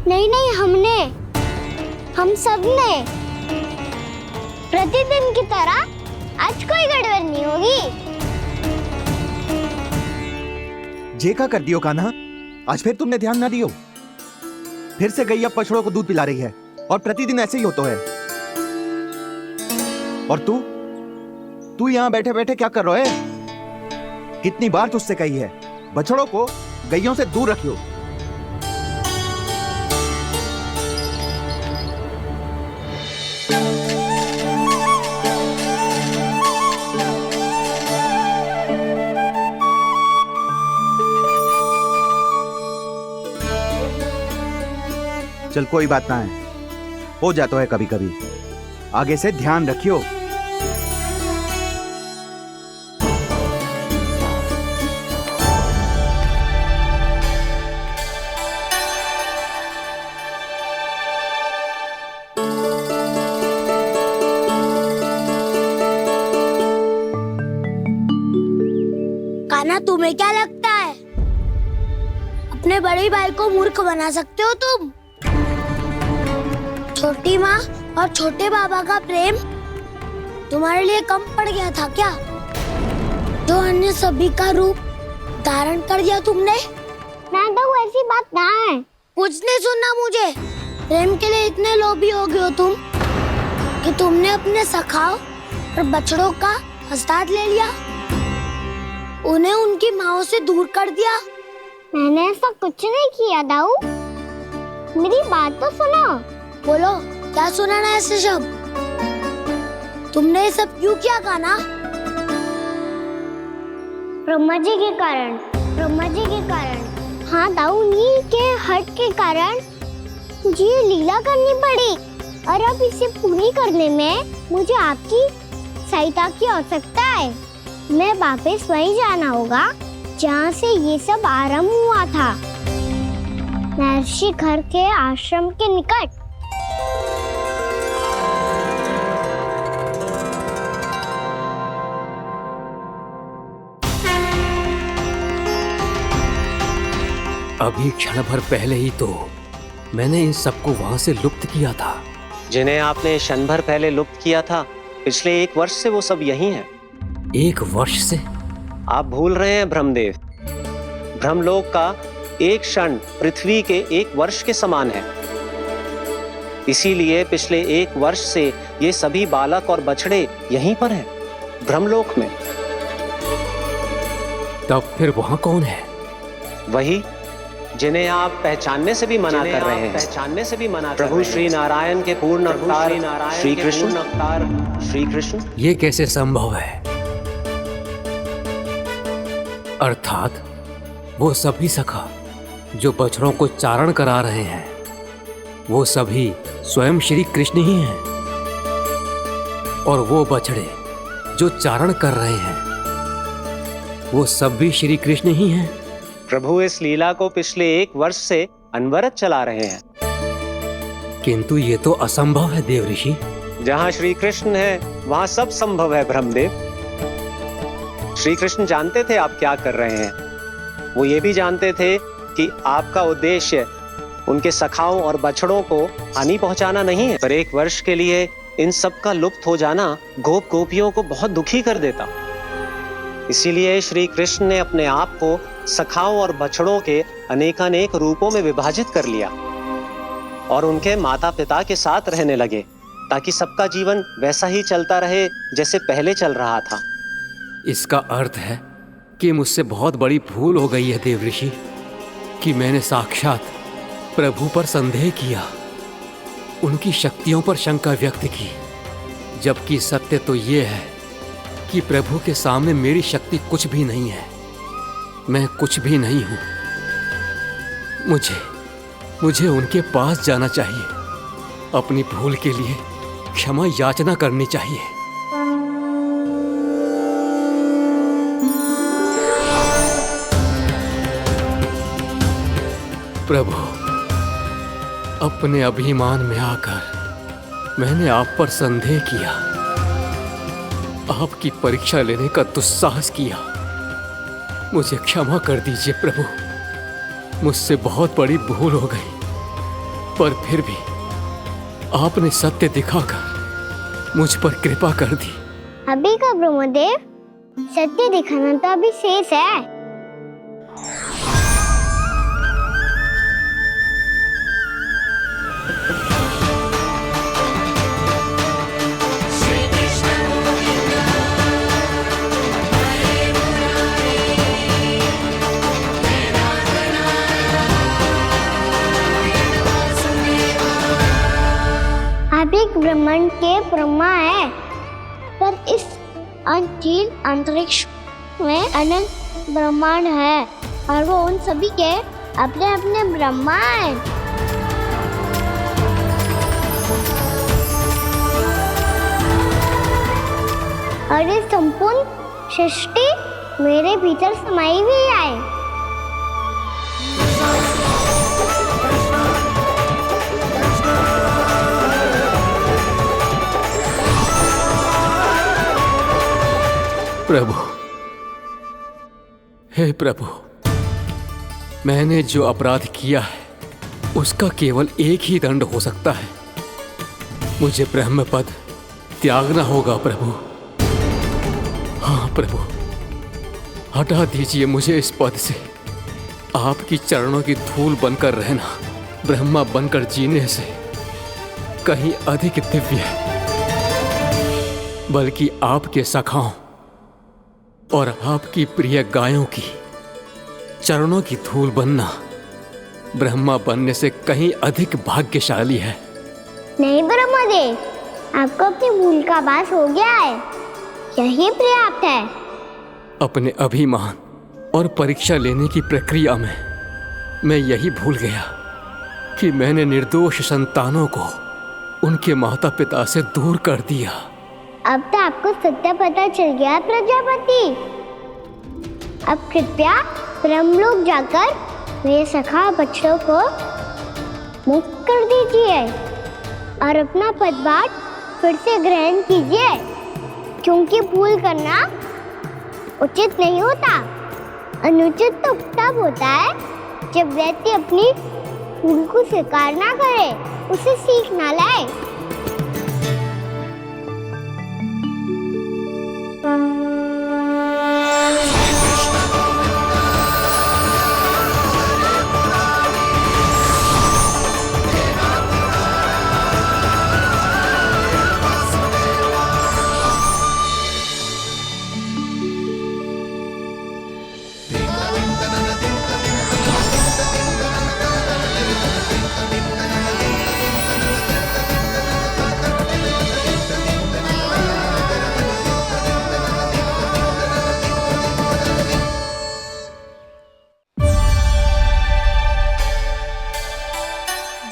नहीं हमने, हम सब ने। प्रतिदिन की तरह आज कोई गड़बड़ नहीं होगी। जे का कर दियो कान्हा, आज फिर तुमने ध्यान ना दियो। फिर से गैया बछड़ों को दूध पिला रही है और प्रतिदिन ऐसे ही होता है। और तू यहाँ बैठे बैठे क्या कर रहा है? कितनी बार तुझसे कही है बछड़ों को गैयों से दूर रखियो। चल कोई बात ना है, हो जाता है कभी कभी। आगे से ध्यान रखियो। कान्हा, तुम्हें क्या लगता है अपने बड़े भाई को मूर्ख बना सकते हो तुम? छोटी माँ और छोटे बाबा का प्रेम तुम्हारे लिए कम पड़ गया था क्या? जो अन्य सभी का रूप धारण कर दिया तुमने? ना तो ऐसी बात ना है। कुछ नहीं सुनना मुझे। प्रेम के लिए इतने लोभी हो गए हो तुम कि तुमने अपने सखाओ और बछड़ों का हस्ताक्षर ले लिया, उन्हें उनकी माँओं से दूर कर दिया। मैंने ऐसा कुछ नहीं किया दाऊ, मेरी बात तो सुनो। बोलो, क्या सुनाना है ऐसे शब्द? तुमने ये सब क्यों किया कान्हा? ब्रह्मा जी के कारण। हाँ दाऊ, नील के हट के कारण मुझे ये लीला करनी पड़ी, और अब इसे पूरी करने में मुझे आपकी सहायता की आवश्यकता है। मैं वापस वहीं जाना होगा जहाँ से ये सब आरंभ हुआ था, महर्षि घर के आश्रम के निकट। अभी क्षण भर पहले ही तो मैंने इन सबको वहां से लुप्त किया था। जिन्हें आपने क्षण भर पहले लुप्त किया था, पिछले 1 वर्ष से वो सब यही हैं। 1 वर्ष से? आप भूल रहे हैं ब्रह्मदेव। ब्रह्मलोक का एक क्षण पृथ्वी के 1 वर्ष के समान है। इसीलिए पिछले 1 वर्ष से ये सभी बालक और बछड़े यहीं पर हैं, ब्रह्मलोक में। तब फिर वहां कौन है? वही जिन्हें आप पहचानने से भी मना कर रहे हैं। प्रभु श्री नारायण के पूर्ण अवतार श्री कृष्ण। ये कैसे संभव है? अर्थात वो सभी सखा जो बछड़ों को चारण करा रहे हैं, वो सभी स्वयं श्री कृष्ण ही हैं, और वो बछड़े जो चारण कर रहे हैं, वो सब भी श्री कृष्ण ही हैं। प्रभु इस लीला को पिछले 1 वर्ष से अनवरत चला रहे हैं। किंतु ये तो असंभव है देव ऋषि। जहाँ श्री कृष्ण है वहाँ सब संभव है ब्रह्मदेव। श्री कृष्ण जानते थे आप क्या कर रहे हैं। वो ये भी जानते थे कि आपका उद्देश्य उनके सखाओं और बछड़ों को हानि पहुंचाना नहीं है, पर 1 वर्ष के लिए इन सब का लुप्त हो जाना गोप गोपियों को बहुत दुखी कर देता। इसीलिए श्री कृष्ण ने अपने आप को सखाओं और बछड़ों के अनेकानेक रूपों में विभाजित कर लिया और उनके माता पिता के साथ रहने लगे, ताकि सबका जीवन वैसा ही चलता रहे जैसे पहले चल रहा था। इसका अर्थ है कि मुझसे बहुत बड़ी भूल हो गई है देव ऋषि, कि मैंने साक्षात प्रभु पर संदेह किया, उनकी शक्तियों पर शंका व्यक्त की, जबकि सत्य तो ये है कि प्रभु के सामने मेरी शक्ति कुछ भी नहीं है। मैं कुछ भी नहीं हूं। मुझे उनके पास जाना चाहिए, अपनी भूल के लिए क्षमा याचना करनी चाहिए। अपने अभिमान में आकर मैंने आप पर संदेह किया, आपकी परीक्षा लेने का दुस्साहस किया। मुझे क्षमा कर दीजिए प्रभु, मुझसे बहुत बड़ी भूल हो गई, पर फिर भी आपने सत्य दिखाकर मुझ पर कृपा कर दी। अभी का ब्रह्मदेव, सत्य दिखाना तो अभी शेष है। आप एक ब्रह्मांड के ब्रह्मा है, पर इस अनंत अंतरिक्ष में अनंत ब्रह्मांड है और वो उन सभी के अपने अपने ब्रह्मा हैं। और ये संपूर्ण सृष्टि मेरे भीतर समाई हुई है। प्रभु, हे प्रभु, मैंने जो अपराध किया है उसका केवल एक ही दंड हो सकता है। मुझे ब्रह्म पद त्यागना होगा प्रभु। हाँ प्रभु, हटा दीजिए मुझे इस पद से। आपकी चरणों की धूल बनकर रहना ब्रह्मा बनकर जीने से कहीं अधिक दिव्य है। बल्कि आपके सखाओं और आपकी प्रिय गायों की चरणों की धूल बनना ब्रह्मा बनने से कहीं अधिक भाग्यशाली है। नहीं ब्रह्मदेव, आपको अपनी भूल का आभास हो गया है, यही पर्याप्त है। अपने अभिमान और परीक्षा लेने की प्रक्रिया में मैं यही भूल गया कि मैंने निर्दोष संतानों को उनके माता पिता से दूर कर दिया। अब तो आपको सत्य पता चल गया प्रजापति। अब कृपया ब्रह्मलोक जाकर मेरे सखा बच्चों को मुक्त कर दीजिए और अपना पदभार फिर से ग्रहण कीजिए, क्योंकि भूल करना उचित नहीं होता। अनुचित तो तब होता है जब व्यक्ति अपनी भूल को स्वीकार ना करे, उसे सीख ना लाए।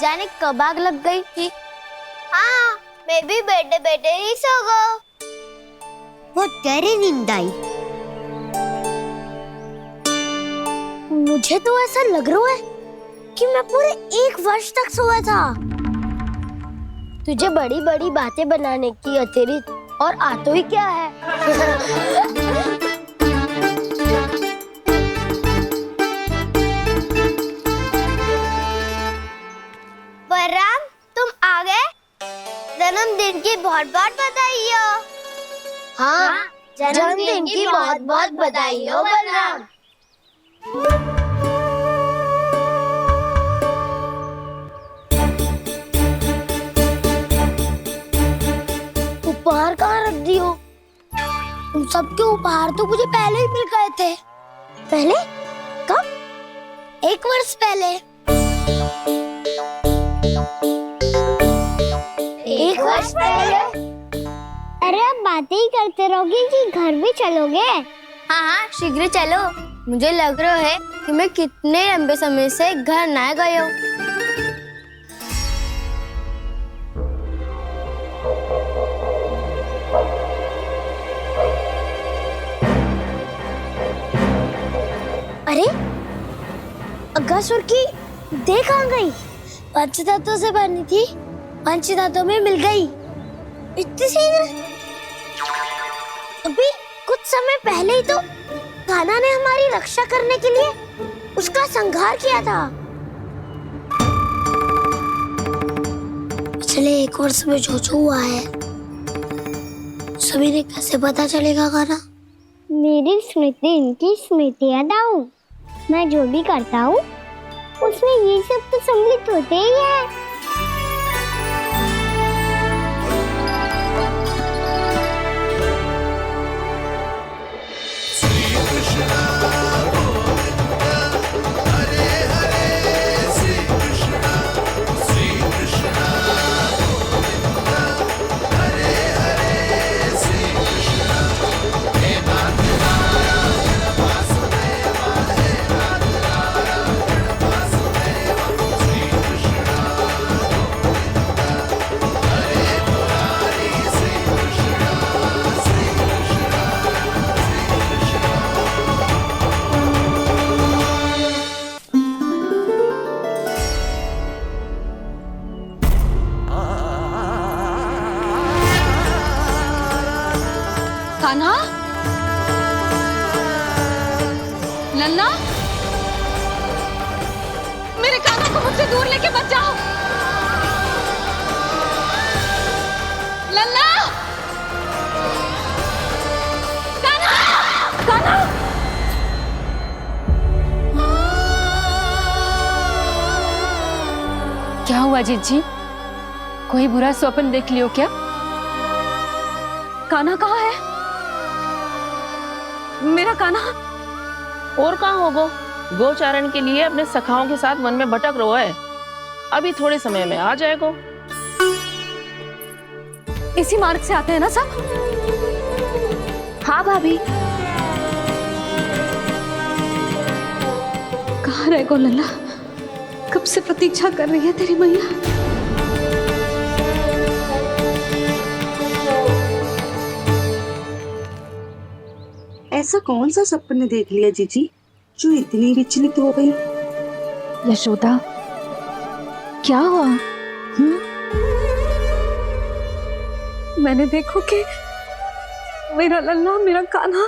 जाने कब आग लग गई थी। हाँ, मैं भी बैठे बैठे ही सो गया। वो तेरी नींद आई। मुझे तो ऐसा लग रहा है कि मैं पूरे 1 वर्ष तक सोया था। तुझे बड़ी बड़ी बातें बनाने की अतिरिक्त और आता ही क्या है। बलराम, तुम आ गए? जन्मदिन की बहुत बहुत बधाई हो। हाँ, जन्मदिन की बहुत बहुत बधाई हो बलराम। उपहार कहाँ रख दी हो? तुम सबके उपहार तो मुझे पहले ही मिल गए थे। पहले? कब? 1 वर्ष पहले। 1 वर्ष पहले? अरे अब बातें ही करते रहोगे कि घर भी चलोगे? हाँ हाँ, शीघ्र चलो। मुझे लग रहा है कि मैं कितने लंबे समय से घर ना गई हूँ। अरे, अगासुर की देह कहाँ गई? पंचतत्वों से बनी थी, पंचतत्वों में मिल गई। इतनी शीघ्र? अभी कुछ समय पहले ही तो कान्हा ने हमारी रक्षा करने के लिए उसका संहार किया था। पिछले 1 वर्ष में जो हुआ है सभी ने कैसे पता चलेगा कान्हा? मेरी स्मृति इनकी स्मृति हटाऊं। मैं जो भी करता हूँ उसमें ये सब तो सम्मिलित होते ही है। कान्हा, लल्ला, मेरे कान्हा को मुझसे दूर लेके मत जाओ। लल्ला, कान्हा, कान्हा। क्या हुआ जीजी? कोई बुरा स्वप्न देख लियो क्या? कान्हा कहाँ है? मेरा कान्हा? और कहाँ होगो? गोचारण के लिए अपने सखाओं के साथ वन में भटक रहो है। अभी थोड़े समय में आ जाएगो। इसी मार्ग से आते हैं ना सब? हाँ भाभी। कहाँ रह गो लल्ला? कब से प्रतीक्षा कर रही है तेरी मैया। ऐसा कौन सा सपने देख लिया जीजी जो इतनी विचलित हो गई? यशोदा, क्या हुआ? मैंने देखो कि मेरा लल्ला, मेरा कान्हा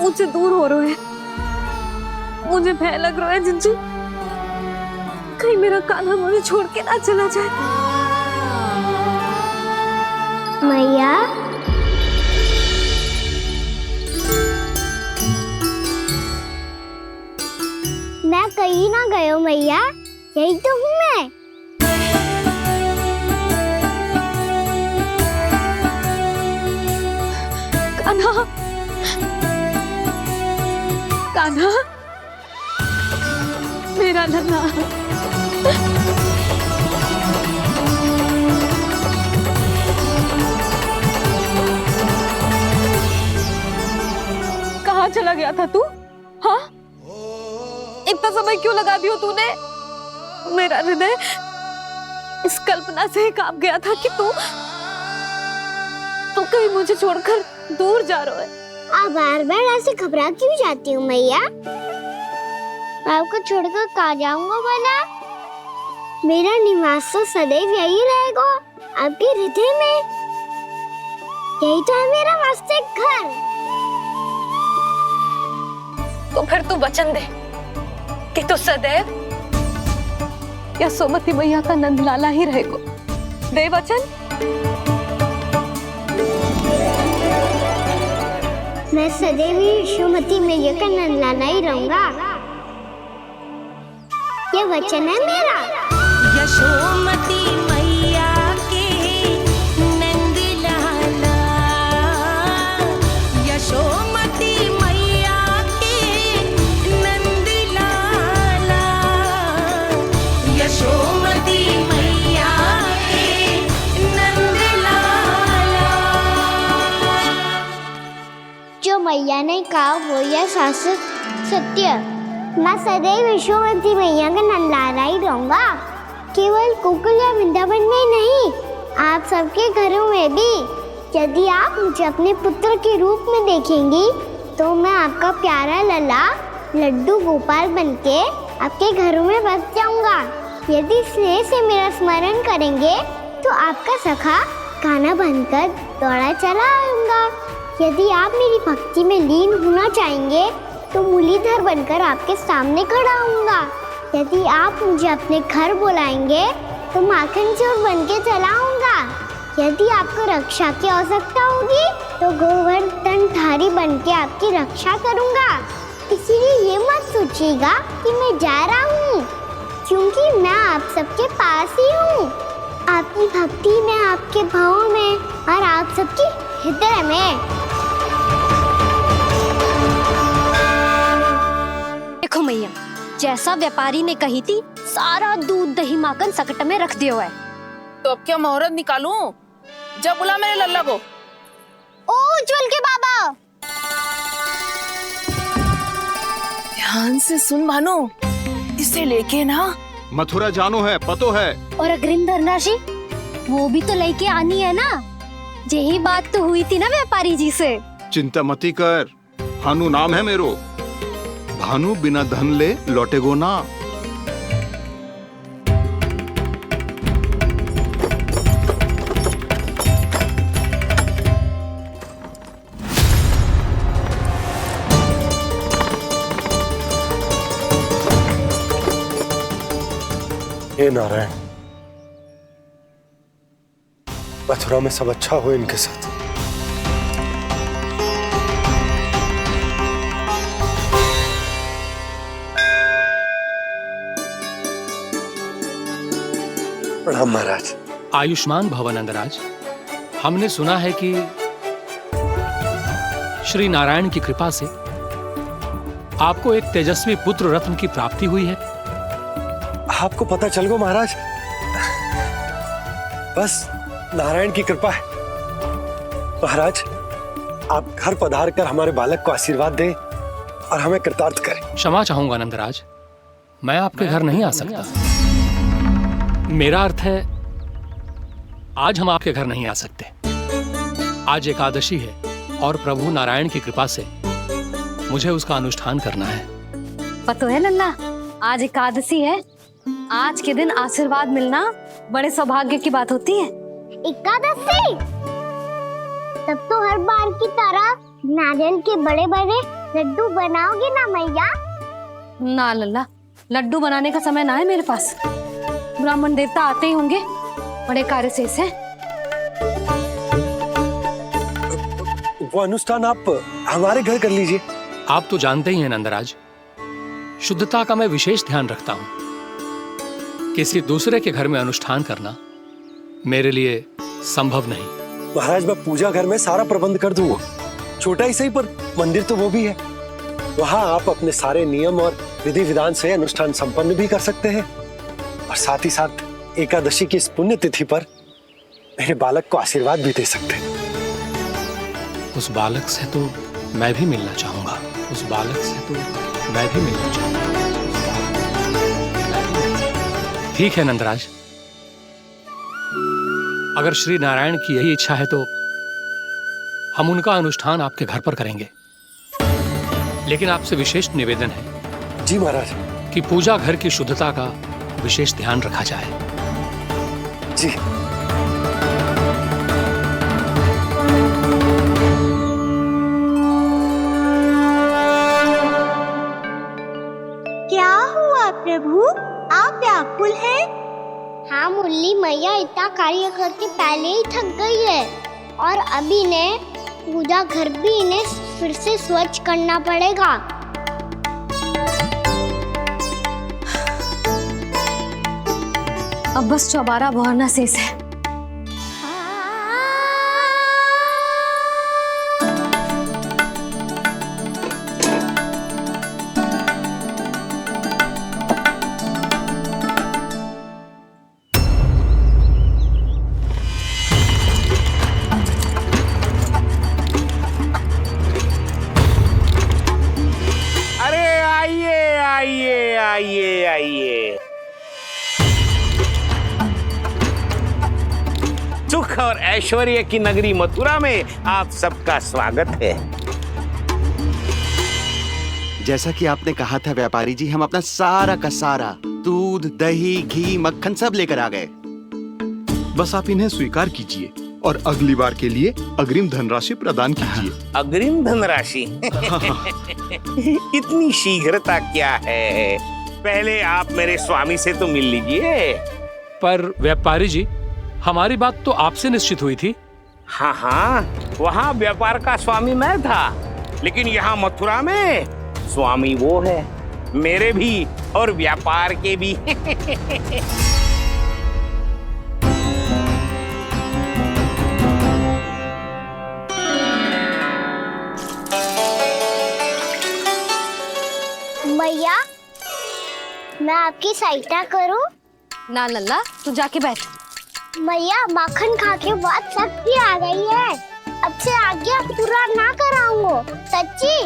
मुझसे दूर हो रहे हैं। मुझे भय लग रहा है जीजी, कहीं मेरा कान्हा मुझे छोड़ के ना चला जाए। मैया, मैं कहीं ना गयो मैया, यही तो हूँ मैं। कान्हा, कान्हा, मेरा लल्ला। कहाँ चला गया था तू? हाँ, इतना समय क्यों लगा दियो तूने? मेरा हृदय इस कल्पना से ही कांप गया था कि तू कहीं मुझे छोड़कर दूर जा रहा है। आप बार बार ऐसे घबरा क्यों जाती हूँ मैया? आपको छोड़कर कहाँ जाऊंगा भला? मेरा निवास तो सदैव यही रहेगा, आपके हृदय में। यही तो है मेरा वास्तविक घर। तो फिर तू वचन दे कि तू सदैव यशोमती मैया का नंदलाला ही रहेगा। दे वचन। मैं सदैव यशोमती मैया का नंदलाला ही रहूंगा, ये वचन है मेरा। यशोमती मैया के नंदलाला, यशोमती मैया के नंदलाला, यशोमती मैया के नंदलाला। जो मैया ने कहा वो यह शाश्वत सत्य। मैं सदैव यशोमती मैया का नंदलाला ही रहूंगा, केवल गोकुल या वृंदावन में नहीं, आप सबके घरों में भी। यदि आप मुझे अपने पुत्र के रूप में देखेंगी तो मैं आपका प्यारा लल्ला लड्डू गोपाल बनके आपके घरों में बस जाऊंगा। यदि स्नेह से मेरा स्मरण करेंगे तो आपका सखा खाना बनकर दौड़ा चला आऊंगा। यदि आप मेरी भक्ति में लीन होना चाहेंगे तो मुरलीधर बनकर आपके सामने खड़ा होऊंगा। यदि आप मुझे अपने घर बुलाएंगे तो माखन चोर बन के चला आऊंगा। यदि आपको रक्षा की आवश्यकता होगी तो गोवर्धनधारी बन के आपकी रक्षा करूंगा। इसीलिए ये मत सोचिएगा कि मैं जा रहा हूँ, क्योंकि मैं आप सबके पास ही हूँ, आपकी भक्ति में, आपके भावों में और आप सबके हृदय में। देखो मैया, जैसा व्यापारी ने कही थी सारा दूध दही माखन सकट में रख दियो है। तो अब क्या मुहूर्त निकालूं? जब बुला मेरे लल्ला को। ओ उज्जवल के बाबा, ध्यान से सुन भानु, इसे लेके ना मथुरा जानो है, पतो है। और अग्रिम धनराशि वो भी तो लेके आनी है ना। यही बात तो हुई थी ना व्यापारी जी से। चिंता मती कर, भानु नाम है मेरो। भानु बिना धन ले लौटेगो ना। हे नारायण, मथुरा में सब अच्छा हो इनके साथ। प्रणाम महाराज। आयुष्मान भव नंदराज। हमने सुना है कि श्री नारायण की कृपा से आपको एक तेजस्वी पुत्र रत्न की प्राप्ति हुई है। आपको पता चल गो महाराज, बस नारायण की कृपा है। महाराज, आप घर पधार कर हमारे बालक को आशीर्वाद दें और हमें कृतार्थ करें। क्षमा चाहूंगा नंदराज, मैं आपके घर नहीं आ सकता। मेरा अर्थ है, आज हम आपके घर नहीं आ सकते। आज एकादशी है और प्रभु नारायण की कृपा से मुझे उसका अनुष्ठान करना है। पतो है लल्ला, आज एकादशी है। आज के दिन आशीर्वाद मिलना बड़े सौभाग्य की बात होती है। एकादशी? तब तो हर बार की तरह नारियल के बड़े बड़े लड्डू बनाओगे ना मैया? ना लल्ला, लड्डू बनाने का समय ना है मेरे पास। ब्राह्मण देवता आते ही होंगे, बड़े कार्य शेष है। वो अनुष्ठान आप हमारे घर कर लीजिए। आप तो जानते ही हैं नंदराज, शुद्धता का मैं विशेष ध्यान रखता हूं। किसी दूसरे के घर में अनुष्ठान करना मेरे लिए संभव नहीं। महाराज, मैं पूजा घर में सारा प्रबंध कर दूंगा। छोटा ही सही, पर मंदिर तो वो भी है। वहां आप अपने सारे नियम और विधि विधान से अनुष्ठान संपन्न भी कर सकते हैं और साथ ही साथ एकादशी की इस पुण्य तिथि पर मेरे बालक को आशीर्वाद भी दे सकते हैं। उस बालक से तो मैं भी मिलना चाहूंगा। उस बालक से तो मैं भी मिलना चाहूंगा। ठीक है नंदराज, अगर श्री नारायण की यही इच्छा है तो हम उनका अनुष्ठान आपके घर पर करेंगे। लेकिन आपसे विशेष निवेदन है। जी महाराज। कि पूजा घर की शुद्धता का विशेष ध्यान रखा जाए। जी। क्या हुआ प्रभु, आप व्याकुल हैं? हाँ मुरली मैया इतना कार्य करके पहले ही थक गई है और अभी ने पूजा घर भी इन्हें फिर से स्वच्छ करना पड़ेगा। अब बस चौबारा बहाना शेष है। सुख और ऐश्वर्य की नगरी मथुरा में आप सबका स्वागत है। जैसा कि आपने कहा था व्यापारी जी, हम अपना सारा का सारा दूध, दही, घी, मक्खन सब लेकर आ गए। बस आप इन्हें स्वीकार कीजिए और अगली बार के लिए अग्रिम धनराशि प्रदान कीजिए। अग्रिम धनराशि? इतनी शीघ्रता क्या है? पहले आप मेरे स्वामी से तो मिल लीजिए। पर व्यापारी जी, हमारी बात तो आपसे निश्चित हुई थी। हाँ हाँ, वहाँ व्यापार का स्वामी मैं था, लेकिन यहाँ मथुरा में स्वामी वो है, मेरे भी और व्यापार के भी। मैया, मैं आपकी सहायता करूं? ना लल्ला, तू जाके बैठ। मैया, माखन खा के बहुत शक्ति आ गई है। अब से आगे पूरा ना कराऊंगा, सच्ची।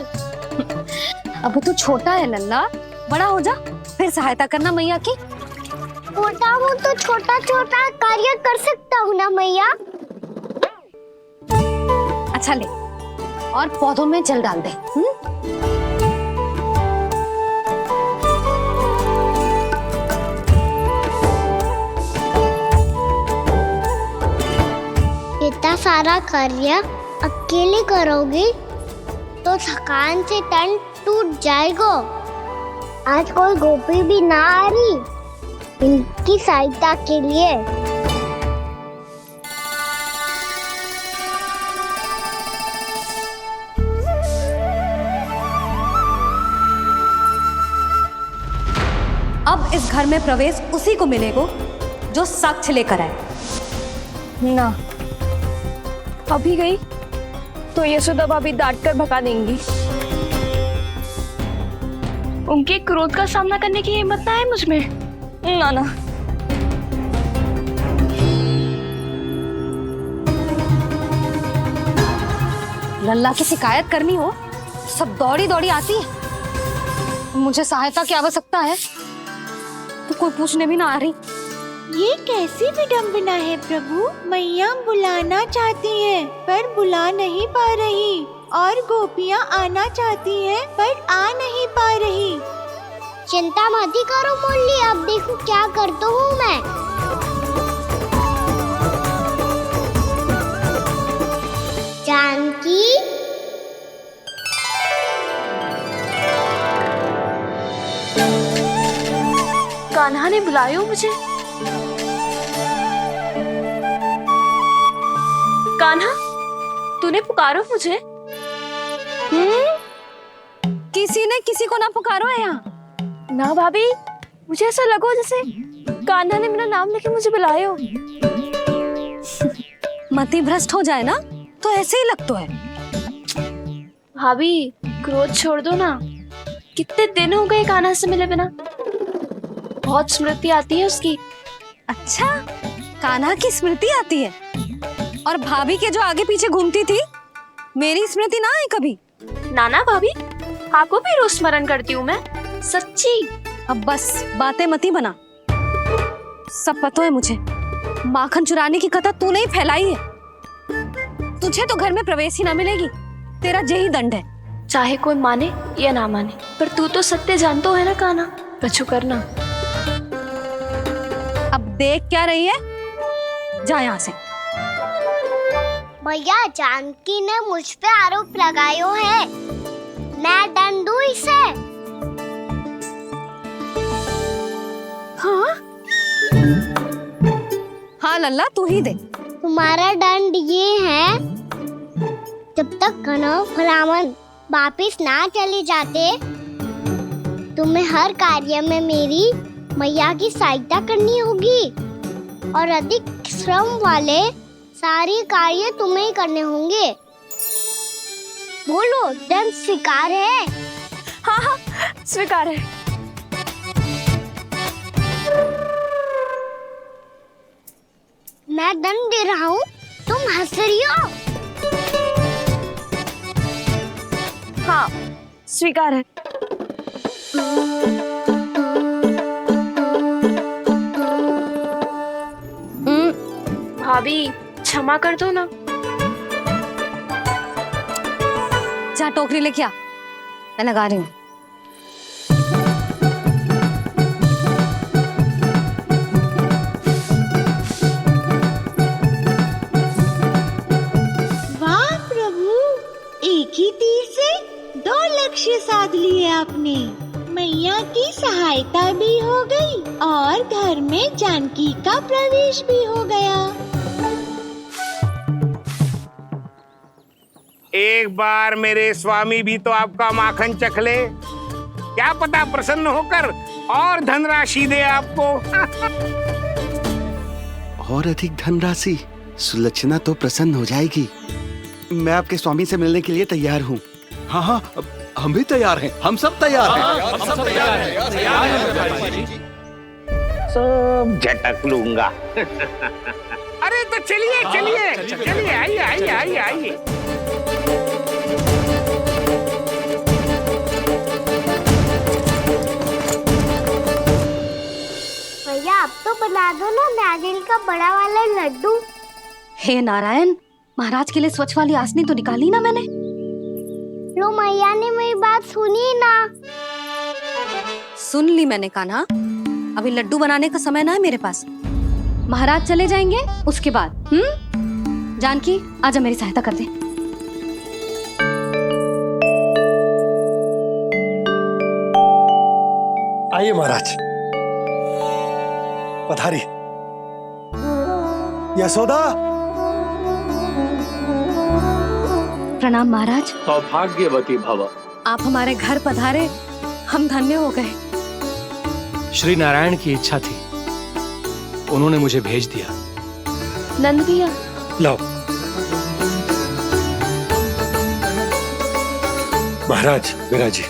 अब तू छोटा है लल्ला, बड़ा हो जा फिर सहायता करना मैया की। छोटा हूँ तो छोटा छोटा कार्य कर सकता हूँ ना मैया। अच्छा ले, और पौधों में जल डाल दे। इतना सारा कार्य अकेले करोगी तो थकान से तन टूट जाएगा। आज कोई गोपी भी ना आ रही इनकी सहायता के लिए। अब इस घर में प्रवेश उसी को मिलेगा जो साक्ष्य लेकर आए। ना, अभी गई तो यशोदा भाभी डांट कर भगा देंगी। उनके क्रोध का सामना करने की हिम्मत ना है मुझ में। ना ना, लल्ला की शिकायत करनी हो सब दौड़ी दौड़ी आती है। मुझे सहायता की आवश्यकता है तो कोई पूछने भी ना आ रही। ये कैसी विडंबना है प्रभु। मैया बुलाना चाहती हैं पर बुला नहीं पा रही, और गोपियाँ आना चाहती हैं पर आ नहीं पा रही। चिंता मत करो मुरली, अब देखो क्या करता हूँ मैं। जानकी, कान्हा ने बुलाया मुझे। कान्हा, तूने पुकारो मुझे। किसी ने किसी को ना पुकारो है यहाँ। ना भाभी, मुझे ऐसा लगो जैसे कान्हा ने मेरा नाम लेके मुझे बुलायो। मति भ्रष्ट हो जाए ना तो ऐसे ही लगता है। भाभी, क्रोध छोड़ दो ना। कितने दिन हो गए कान्हा से मिले बिना। बहुत स्मृति आती है उसकी। अच्छा, कान्हा की स्मृति आती है? और भाभी के जो आगे पीछे घूमती थी, मेरी स्मृति ना आई कभी? नाना भाभी, आपको भी रोज स्मरण करती हूँ मैं, सच्ची। अब बस बातें मत ही बना। सब पता है मुझे, माखन चुराने की कथा तूने ही फैलाई है। तुझे तो घर में प्रवेश ही ना मिलेगी, तेरा यही दंड है। चाहे कोई माने या ना माने, पर तू तो सत्य जानता है ना कान्हा। बच्चू करना। अब देख क्या रही है, जा यहाँ से। भैया, जानकी ने मुझ पे आरोप लगायो है, मैं दंड दूं इसे। हाँ हाँ लल्ला, तू ही दे। तुम्हारा दंड ये है, जब तक कनव फलावन वापिस ना चले जाते, तुम्हें हर कार्य में मेरी मैया की सहायता करनी होगी, और अधिक श्रम वाले सारे कार्य तुम्हें ही करने होंगे। बोलो, दंड स्वीकार है? हाँ हाँ, स्वीकार है। मैं दंड दे रहा हूँ, तुम हंस रही हो? हाँ, स्वीकार है। भाभी, क्षमा कर दो ना। जा टोकरी लेके आ, मैं लगा रही हूँ। और घर में जानकी का प्रवेश भी हो गया। एक बार मेरे स्वामी भी तो आपका माखन चख ले, क्या पता प्रसन्न होकर और धनराशि दे आपको। और अधिक धनराशि? सुलक्षणा तो प्रसन्न हो जाएगी। मैं आपके स्वामी से मिलने के लिए तैयार हूँ। हाँ हाँ, हम भी तैयार हैं, हम सब तैयार हैं। हम सब तैयार हैं। सब झटक लूंगा। अरे तो चलिए चलिए चलिए, आइए आइए आइए आइए। भैया आप तो बना दो ना नारियल का बड़ा वाला लड्डू। हे नारायण, महाराज के लिए स्वच्छ वाली आसनी तो निकाली ना मैंने। लो मैया ने मेरी बात सुनी ना। सुन ली मैंने कान्हा, अभी लड्डू बनाने का समय ना है मेरे पास। महाराज चले जाएंगे उसके बाद। जानकी आजा मेरी सहायता कर दे। आइए महाराज, पधारी। यशोदा। प्रणाम महाराज। सौभाग्यवती भव। आप हमारे घर पधारे, हम धन्य हो गए। श्री नारायण की इच्छा थी, उन्होंने मुझे भेज दिया। नंद भैया लाओ। महाराज विराजी।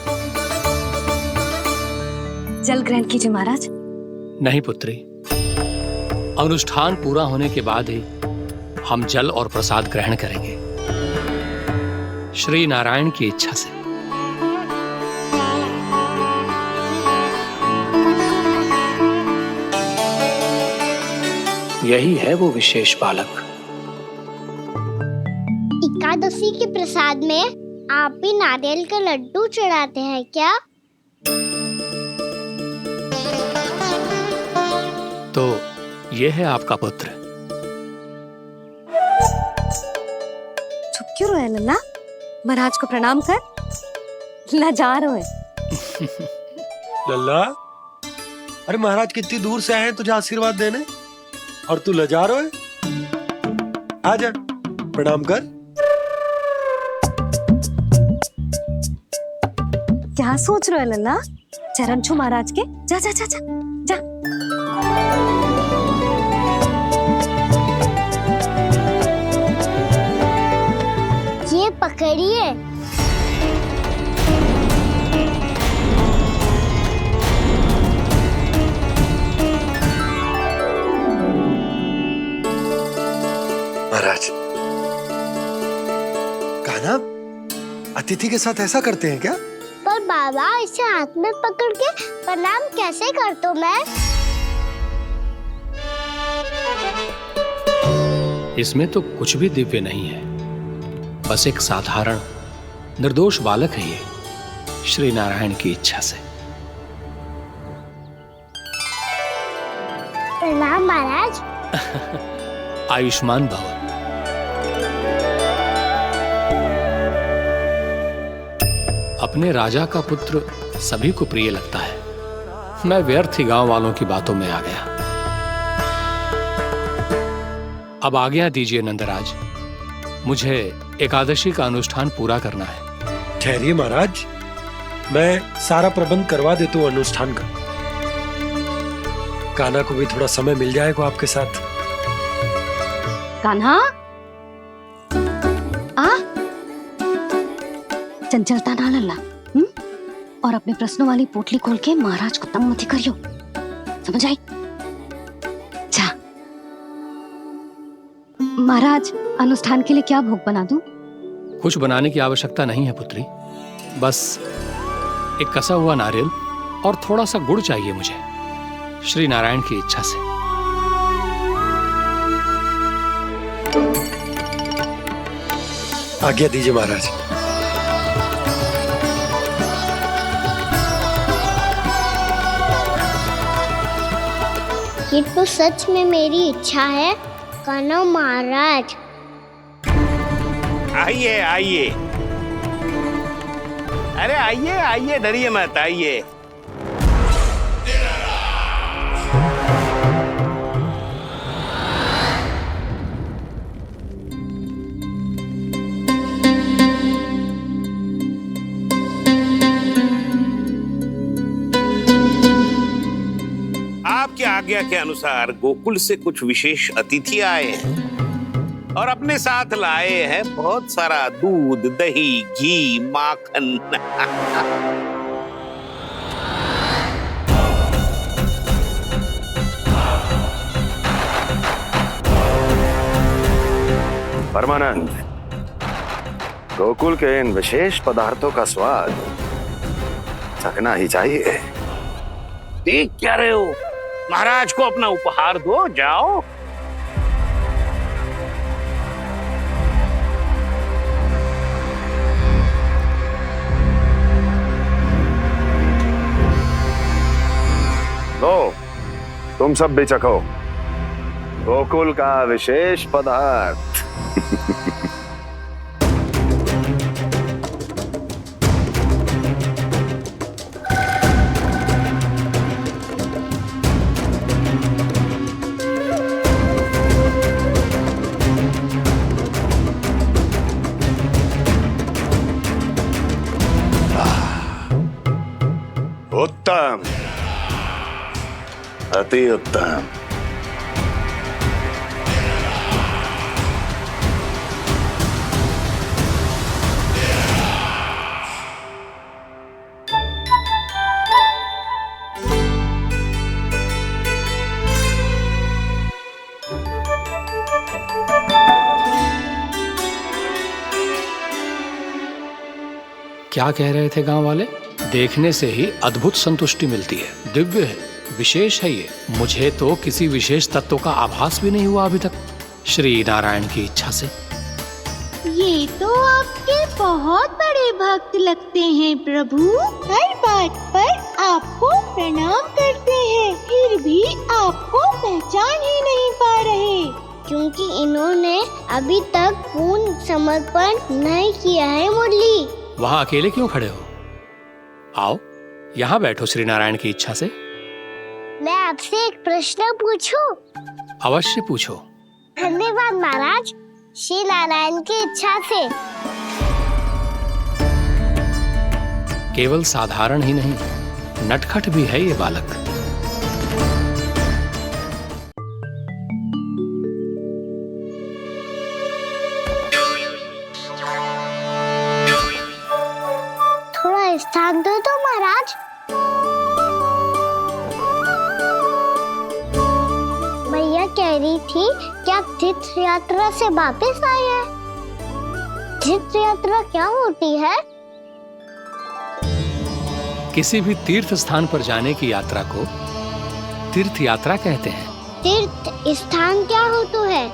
जल ग्रहण कीजिए महाराज। नहीं पुत्री, अनुष्ठान पूरा होने के बाद ही हम जल और प्रसाद ग्रहण करेंगे, श्री नारायण की इच्छा से। यही है वो विशेष बालक। एकादशी के प्रसाद में आप भी नारियल का लड्डू चढ़ाते हैं क्या? तो ये है आपका पुत्र। चुप क्यों रोए लल्ला? महाराज को प्रणाम कर। लजा रोए। लल्ला, अरे महाराज कितनी दूर से आए हैं तुझे आशीर्वाद देने, और तू लजा रहा है? आजा प्रणाम कर। क्या सोच रहे हो लल्ला? चरण छू महाराज के। जा जा जा जा जा। ये पकड़िए। महाराज, कान्हा अतिथि के साथ ऐसा करते हैं क्या? पर बाबा, इसे हाथ में पकड़ के प्रणाम कैसे करता हूँ मैं? इसमें तो कुछ भी दिव्य नहीं है, बस एक साधारण निर्दोष बालक है ये, श्री नारायण की इच्छा से। प्रणाम महाराज। आयुष्मान भव। अपने राजा का पुत्र सभी को प्रिय लगता है। मैं व्यर्थ ही गांव वालों की बातों में आ गया। अब आज्ञा दीजिए नंदराज, मुझे एकादशी का अनुष्ठान पूरा करना है। ठहरिए महाराज, मैं सारा प्रबंध करवा देता हूँ अनुष्ठान का। कान्हा को भी थोड़ा समय मिल जाएगा आपके साथ। कान्हा आ, चंचलता ना लल्ला। और अपने प्रश्नों वाली पोटली खोल के महाराज को तंग मत करियो, समझ आई? जा महाराज, अनुष्ठान के लिए क्या भोग बना दूं? कुछ बनाने की आवश्यकता नहीं है पुत्री, बस एक कसा हुआ नारियल और थोड़ा सा गुड़ चाहिए मुझे, श्री नारायण की इच्छा से। आज्ञा दीजिए महाराज। ये तो सच में मेरी इच्छा है कान्हा महाराज। आइए आइए, अरे आइए आइए, डरिए मत, आइए। आपकी आज्ञा के अनुसार गोकुल से कुछ विशेष अतिथि आए हैं और अपने साथ लाए हैं बहुत सारा दूध, दही, घी, माखन। परमानंद, गोकुल के इन विशेष पदार्थों का स्वाद चखना ही चाहिए। देख क्या रहे हो? महाराज को अपना उपहार दो, जाओ। लो, तुम सब भी चखो गोकुल का विशेष पदार्थ। उत्तम, अति उत्तम। क्या कह रहे थे गांव वाले? देखने से ही अद्भुत संतुष्टि मिलती है, दिव्य है, विशेष है ये। मुझे तो किसी विशेष तत्व का आभास भी नहीं हुआ अभी तक, श्री नारायण की इच्छा से। ये तो आपके बहुत बड़े भक्त लगते हैं प्रभु। हर बात पर आपको प्रणाम करते हैं, फिर भी आपको पहचान ही नहीं पा रहे। क्योंकि इन्होंने अभी तक पूर्ण समर्पण नहीं किया है मुरली। वहाँ अकेले क्यों खड़े हो? आओ यहाँ बैठो श्री नारायण की इच्छा से। मैं आपसे एक प्रश्न पूछूं? अवश्य पूछो। धन्यवाद महाराज, श्री नारायण की इच्छा से। केवल साधारण ही नहीं, नटखट भी है ये बालक। थोड़ा स्थान दो तो महाराज। भैया कह रही थी कि आप तीर्थ यात्रा से वापस आए हैं। तीर्थ यात्रा क्या होती है? किसी भी तीर्थ स्थान पर जाने की यात्रा को तीर्थ यात्रा कहते हैं। तीर्थ स्थान क्या होता है?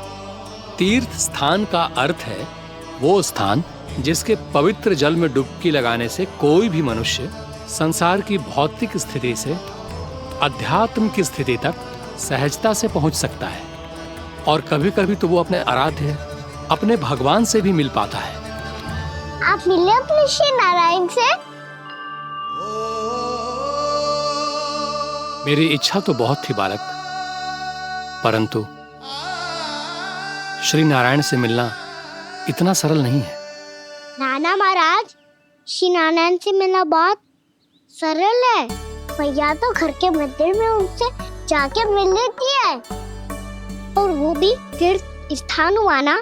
तीर्थ स्थान का अर्थ है वो स्थान जिसके पवित्र जल में डुबकी लगाने से कोई भी मनुष्य संसार की भौतिक स्थिति से अध्यात्म की स्थिति तक सहजता से पहुंच सकता है, और कभी कभी तो वो अपने आराध्य, अपने भगवान से भी मिल पाता है। आप मिले अपने श्री नारायण से? मेरी इच्छा तो बहुत थी बालक, परंतु श्री नारायण से मिलना इतना सरल नहीं है। नाना महाराज, श्री नारायण से मिलना बहुत सरल है। भैया तो घर के मंदिर में उनसे जाके मिल लेती है, और वो भी तीर्थ स्थान हुआ ना।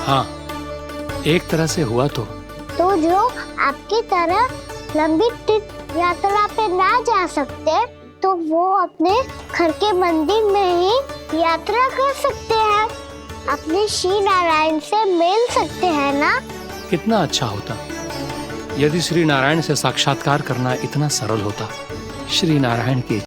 हाँ, एक तरह से हुआ तो जो आपकी तरह लंबी तीर्थ यात्रा पे ना जा सकते, तो वो अपने घर के मंदिर में ही यात्रा कर सकते हैं, अपने श्री नारायण से मिल सकते हैं ना। कितना अच्छा होता यदि श्री नारायण से साक्षात्कार करना इतना सरल होता। श्री नारायण की